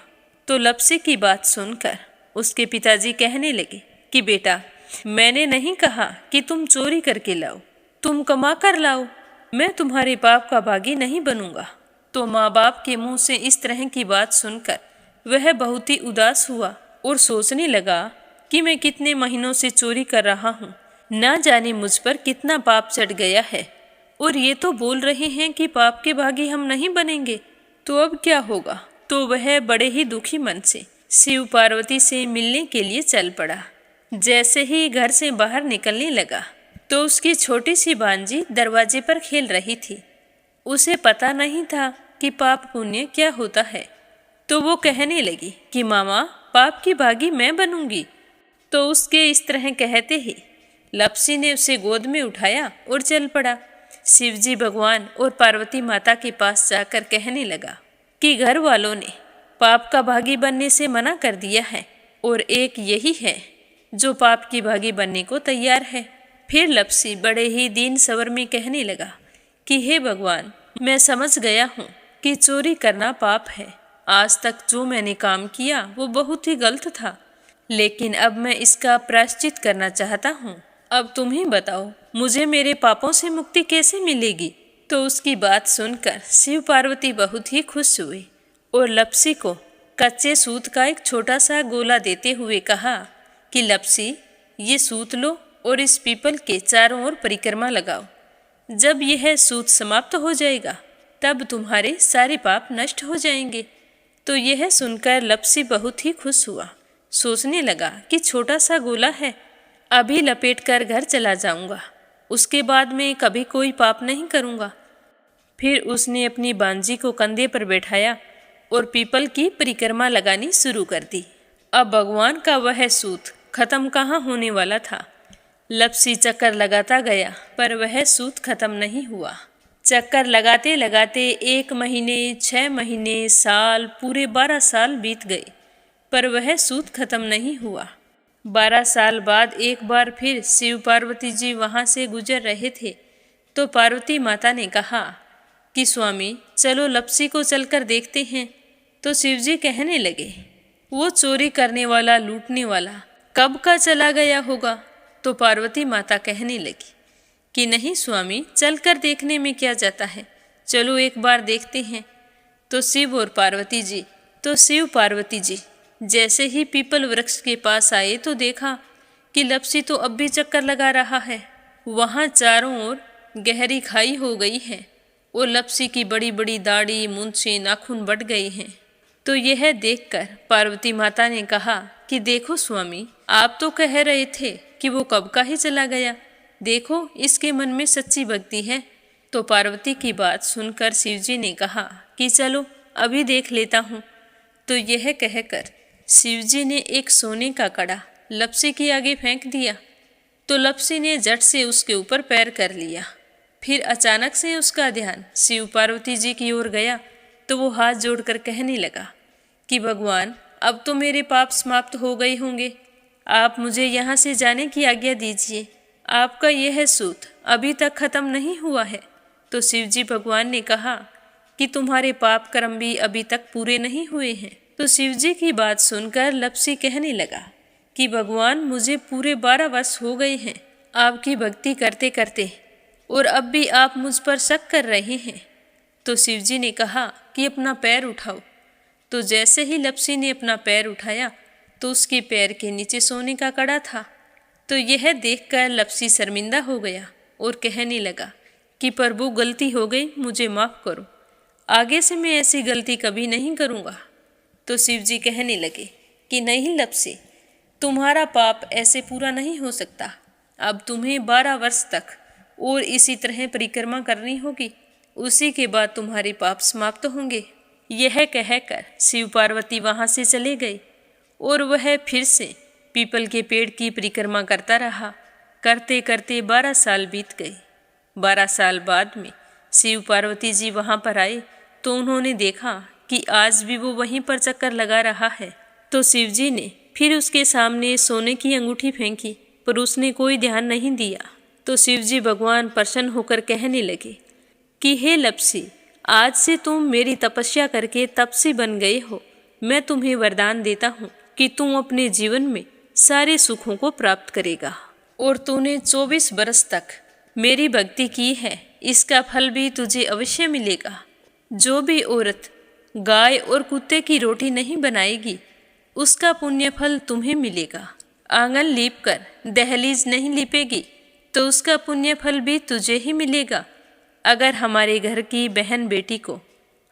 [SPEAKER 1] तो लप्सी की बात सुनकर उसके पिताजी कहने लगे कि बेटा, मैंने नहीं कहा कि तुम चोरी करके लाओ, तुम कमा कर लाओ, मैं तुम्हारे पाप का भागी नहीं बनूंगा। तो माँ बाप के मुंह से इस तरह की बात सुनकर वह बहुत ही उदास हुआ और सोचने लगा कि मैं कितने महीनों से चोरी कर रहा हूँ, ना जाने मुझ पर कितना पाप चढ़ गया है, और ये तो बोल रहे हैं कि पाप के भागी हम नहीं बनेंगे, तो अब क्या होगा? तो वह बड़े ही दुखी मन से शिव पार्वती से मिलने के लिए चल पड़ा। जैसे ही घर से बाहर निकलने लगा तो उसकी छोटी सी भांजी दरवाजे पर खेल रही थी। उसे पता नहीं था कि पाप पुण्य क्या होता है, तो वो कहने लगी कि मामा, पाप की भागी मैं बनूंगी। तो उसके इस तरह कहते ही लप्सी ने उसे गोद में उठाया और चल पड़ा। शिवजी भगवान और पार्वती माता के पास जाकर कहने लगा कि घर वालों ने पाप का भागी बनने से मना कर दिया है और एक यही है जो पाप की भागी बनने को तैयार है। फिर लप्सी बड़े ही दीन स्वर में कहने लगा कि हे भगवान, मैं समझ गया हूँ कि चोरी करना पाप है। आज तक जो मैंने काम किया वो बहुत ही गलत था, लेकिन अब मैं इसका प्रायश्चित करना चाहता हूँ। अब तुम ही बताओ, मुझे मेरे पापों से मुक्ति कैसे मिलेगी? तो उसकी बात सुनकर शिव पार्वती बहुत ही खुश हुए और लप्सी को कच्चे सूत का एक छोटा सा गोला देते हुए कहा कि लप्सी, ये सूत लो और इस पीपल के चारों ओर परिक्रमा लगाओ। जब यह सूत समाप्त हो जाएगा तब तुम्हारे सारे पाप नष्ट हो जाएंगे। तो यह सुनकर लप्सी बहुत ही खुश हुआ। सोचने लगा कि छोटा सा गोला है, अभी लपेट कर घर चला जाऊंगा, उसके बाद में कभी कोई पाप नहीं करूंगा। फिर उसने अपनी बांजी को कंधे पर बैठाया और पीपल की परिक्रमा लगानी शुरू कर दी। अब भगवान का वह सूत खत्म कहाँ होने वाला था। लप्सी चक्कर लगाता गया पर वह सूत खत्म नहीं हुआ। चक्कर लगाते लगाते 1 महीने, 6 महीने, साल, पूरे 12 साल बीत गए, पर वह सूत खत्म नहीं हुआ। 12 साल बाद एक बार फिर शिव पार्वती जी वहाँ से गुजर रहे थे, तो पार्वती माता ने कहा कि स्वामी, चलो लप्सी को चलकर देखते हैं। तो शिवजी कहने लगे, वो चोरी करने वाला, लूटने वाला कब का चला गया होगा? तो पार्वती माता कहने लगी कि नहीं स्वामी, चलकर देखने में क्या जाता है, चलो एक बार देखते हैं। तो शिव पार्वती जी जैसे ही पीपल वृक्ष के पास आए तो देखा कि लप्सी तो अब भी चक्कर लगा रहा है। वहाँ चारों ओर गहरी खाई हो गई है और लप्सी की बड़ी बड़ी दाढ़ी, मूंछें, नाखून बढ़ गए हैं। तो यह देखकर पार्वती माता ने कहा कि देखो स्वामी, आप तो कह रहे थे कि वो कब का ही चला गया, देखो इसके मन में सच्ची भक्ति है। तो पार्वती की बात सुनकर शिवजी ने कहा कि चलो अभी देख लेता हूँ। तो यह कहकर शिवजी ने एक सोने का कड़ा लप्सी के आगे फेंक दिया। तो लप्सी ने झट से उसके ऊपर पैर कर लिया। फिर अचानक से उसका ध्यान शिव पार्वती जी की ओर गया, तो वो हाथ जोड़कर कहने लगा कि भगवान, अब तो मेरे पाप समाप्त हो गए होंगे, आप मुझे यहाँ से जाने की आज्ञा दीजिए। आपका यह सूत अभी तक खत्म नहीं हुआ है। तो शिवजी भगवान ने कहा कि तुम्हारे पाप कर्म भी अभी तक पूरे नहीं हुए हैं। तो शिवजी की बात सुनकर लप्सी कहने लगा कि भगवान, मुझे पूरे 12 वर्ष हो गए हैं आपकी भक्ति करते करते, और अब भी आप मुझ पर शक कर रहे हैं। तो शिवजी ने कहा कि अपना पैर उठाओ। तो जैसे ही लप्सी ने अपना पैर उठाया तो उसके पैर के नीचे सोने का कड़ा था। तो यह देखकर लप्सी शर्मिंदा हो गया और कहने लगा कि प्रभु, गलती हो गई, मुझे माफ़ करो, आगे से मैं ऐसी गलती कभी नहीं करूँगा। तो शिवजी कहने लगे कि नहीं लप्सी, तुम्हारा पाप ऐसे पूरा नहीं हो सकता, अब तुम्हें 12 वर्ष तक और इसी तरह परिक्रमा करनी होगी, उसी के बाद तुम्हारे पाप समाप्त होंगे। यह कहकर शिव पार्वती वहाँ से चले गए और वह फिर से पीपल के पेड़ की परिक्रमा करता रहा। करते करते 12 साल बीत गए। 12 साल बाद में शिव पार्वती जी वहाँ पर आए तो उन्होंने देखा कि आज भी वो वहीं पर चक्कर लगा रहा है। तो शिव जी ने फिर उसके सामने सोने की अंगूठी फेंकी, पर उसने कोई ध्यान नहीं दिया। तो शिव जी भगवान प्रसन्न होकर कहने लगे कि हे लपसी, आज से तुम मेरी तपस्या करके तपसी बन गए हो। मैं तुम्हें वरदान देता हूँ कि तुम अपने जीवन में सारे सुखों को प्राप्त करेगा। और तूने 24 बरस तक मेरी भक्ति की है, इसका फल भी तुझे अवश्य मिलेगा। जो भी औरत गाय और कुत्ते की रोटी नहीं बनाएगी, उसका पुण्य फल तुम्हें मिलेगा। आंगन लीप कर दहलीज नहीं लीपेगी, तो उसका पुण्य फल भी तुझे ही मिलेगा। अगर हमारे घर की बहन बेटी को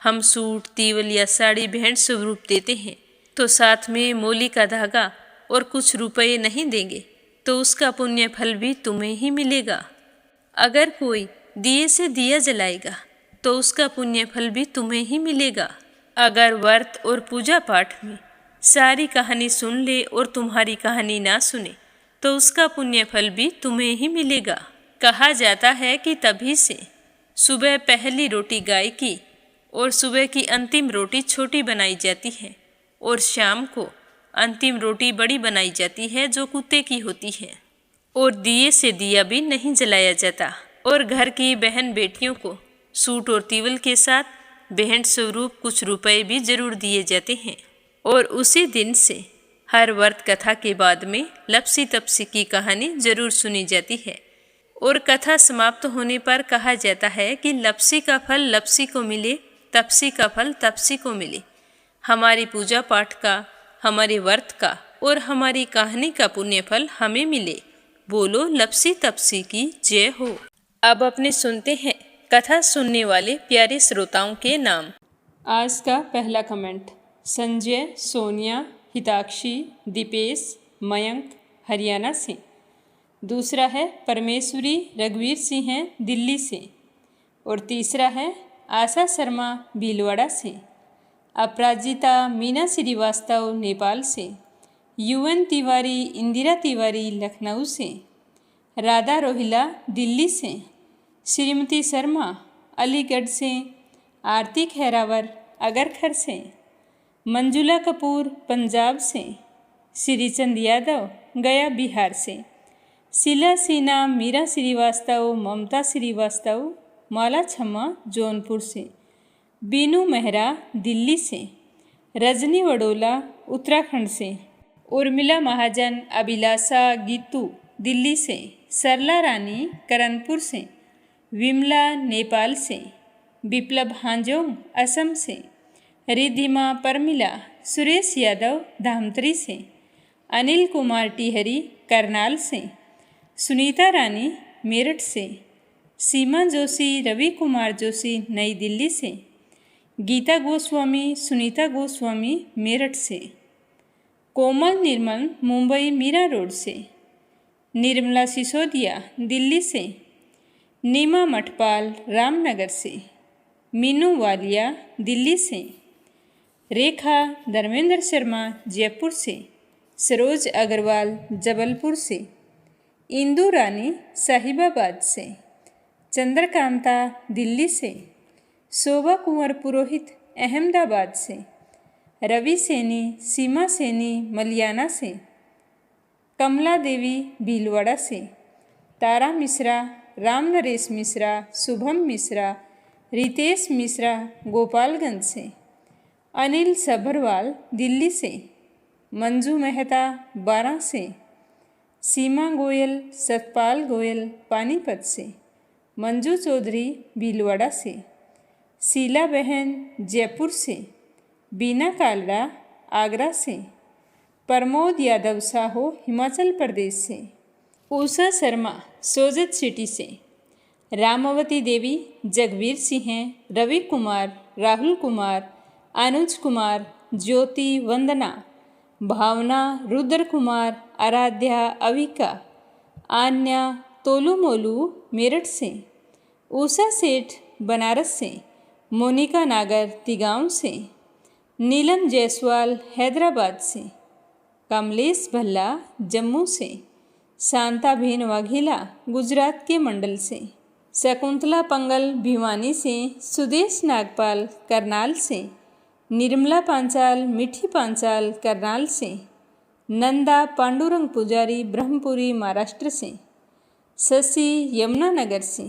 [SPEAKER 1] हम सूट, तीवल या साड़ी भेंट स्वरूप देते हैं, तो साथ में मोली का धागा और कुछ रुपए नहीं देंगे, तो उसका पुण्य फल भी तुम्हें ही मिलेगा। अगर कोई दिए से दिया जलाएगा, तो उसका पुण्य फल भी तुम्हें ही मिलेगा। अगर व्रत और पूजा पाठ में सारी कहानी सुन ले और तुम्हारी कहानी ना सुने, तो उसका पुण्य फल भी तुम्हें ही मिलेगा। कहा जाता है कि तभी से सुबह पहली रोटी गाय की और सुबह की अंतिम रोटी छोटी बनाई जाती है, और शाम को अंतिम रोटी बड़ी बनाई जाती है जो कुत्ते की होती है। और दिए से दिया भी नहीं जलाया जाता। और घर की बहन बेटियों को सूट और तीवल के साथ भेंट स्वरूप कुछ रुपए भी जरूर दिए जाते हैं। और उसी दिन से हर व्रत कथा के बाद में लपसी तपसी की कहानी जरूर सुनी जाती है। और कथा समाप्त होने पर कहा जाता है कि लपसी का फल लपसी को मिले, तपसी का फल तपसी को मिले। हमारी पूजा पाठ का, हमारे व्रत का और हमारी कहानी का पुण्य फल हमें मिले। बोलो लपसी तपसी की जय हो। अब अपने सुनते हैं कथा सुनने वाले प्यारे श्रोताओं के नाम। आज का पहला कमेंट संजय, सोनिया, हिताक्षी, दीपेश, मयंक, हरियाणा से। दूसरा है परमेश्वरी रघुवीर सिंह हैं दिल्ली से। और तीसरा है आशा शर्मा भीलवाड़ा से। अपराजिता मीना श्रीवास्तव नेपाल से। यूएन तिवारी इंदिरा तिवारी लखनऊ से। राधा रोहिला दिल्ली से। श्रीमती शर्मा अलीगढ़ से। आरती खैरावर अगरखर से। मंजुला कपूर पंजाब से। श्रीचंद यादव गया बिहार से। शीला सिन्हा मीरा श्रीवास्तव ममता श्रीवास्तव माला छम्मा जौनपुर से। बीनू मेहरा दिल्ली से। रजनी वडोला उत्तराखंड से। उर्मिला महाजन अभिलाषा गीतू दिल्ली से। सरला रानी करनपुर से। विमला नेपाल से। विप्लव हांजोंग असम से। रिद्धिमा परमिला सुरेश यादव धामतरी से। अनिल कुमार टिहरी करनाल से। सुनीता रानी मेरठ से। सीमा जोशी रवि कुमार जोशी नई दिल्ली से। गीता गोस्वामी सुनीता गोस्वामी मेरठ से। कोमल निर्मल मुंबई मीरा रोड से। निर्मला सिसोदिया दिल्ली से। नीमा मठपाल रामनगर से। मीनू वालिया दिल्ली से। रेखा धर्मेंद्र शर्मा जयपुर से। सरोज अग्रवाल जबलपुर से। इंदु रानी साहिबाबाद से। चंद्रकांता दिल्ली से। शोभा कुंवर पुरोहित अहमदाबाद से। रवि सैनी सीमा सैनी मलियाना से। कमला देवी भीलवाड़ा से। तारा मिश्रा राम नरेश मिश्रा शुभम मिश्रा रितेश मिश्रा गोपालगंज से। अनिल सभरवाल दिल्ली से। मंजू मेहता बारां से। सीमा गोयल सतपाल गोयल पानीपत से। मंजू चौधरी भीलवाड़ा से। शीला बहन जयपुर से। बीना कालरा आगरा से। प्रमोद यादव साहो हिमाचल प्रदेश से। उषा शर्मा सोजत सिटी से। रामावती देवी जगवीर सिंह रवि कुमार राहुल कुमार अनुज कुमार ज्योति वंदना भावना रुद्र कुमार आराध्या अविका आन्या तोलू मोलू मेरठ से। उषा सेठ बनारस से। मोनिका नागर तिगांव से। नीलम जायसवाल हैदराबाद से। कमलेश भल्ला जम्मू से। शांता भेन वाघेला गुजरात के मंडल से। शकुंतला पंगल भिवानी से, सुदेश नागपाल करनाल से, निर्मला पांचाल मीठी पांचाल करनाल से, नंदा पांडुरंग पुजारी ब्रह्मपुरी महाराष्ट्र से, शशि यमुनानगर से,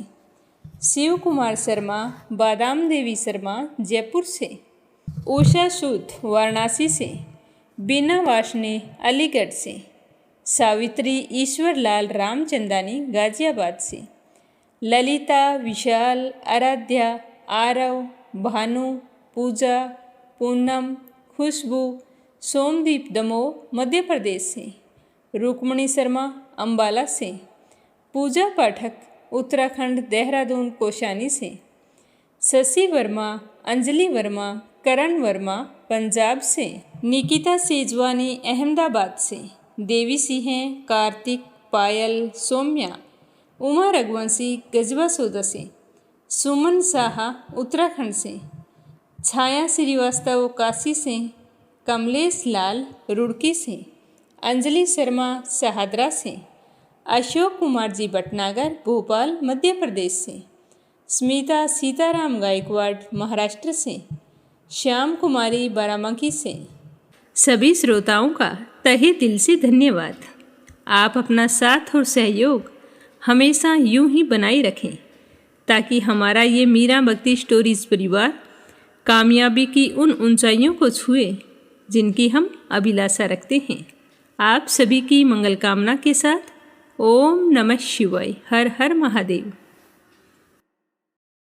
[SPEAKER 1] शिव कुमार शर्मा बादाम देवी शर्मा जयपुर से, उषा सूद वाराणसी से, बीना वाशने अलीगढ़ से, सावित्री ईश्वरलाल रामचंदानी गाजियाबाद से, ललिता विशाल आराध्या आरव भानु पूजा पूनम खुशबू सोमदीप दमोह मध्य प्रदेश से, रुक्मणी शर्मा अंबाला से, पूजा पाठक उत्तराखंड देहरादून कोशानी से, शशि वर्मा अंजलि वर्मा करण वर्मा पंजाब से, निकिता सेजवानी अहमदाबाद से, देवी सिंह कार्तिक पायल सौम्या, उमा रघुवंशी गजबा सौदा से, सुमन साहा उत्तराखंड से, छाया श्रीवास्तव काशी से, कमलेश लाल रुड़की से, अंजलि शर्मा शहादरा से, अशोक कुमार जी भटनागर भोपाल मध्य प्रदेश से, स्मिता सीताराम गायकवाड़ महाराष्ट्र से, श्याम कुमारी बाराबंकी से। सभी श्रोताओं का तहे दिल से धन्यवाद। आप अपना साथ और सहयोग हमेशा यूं ही बनाए रखें ताकि हमारा ये मीरा भक्ति स्टोरीज परिवार कामयाबी की उन ऊंचाइयों को छुए जिनकी हम अभिलाषा रखते हैं। आप सभी की मंगल कामना के साथ ओम नमः शिवाय। हर हर महादेव।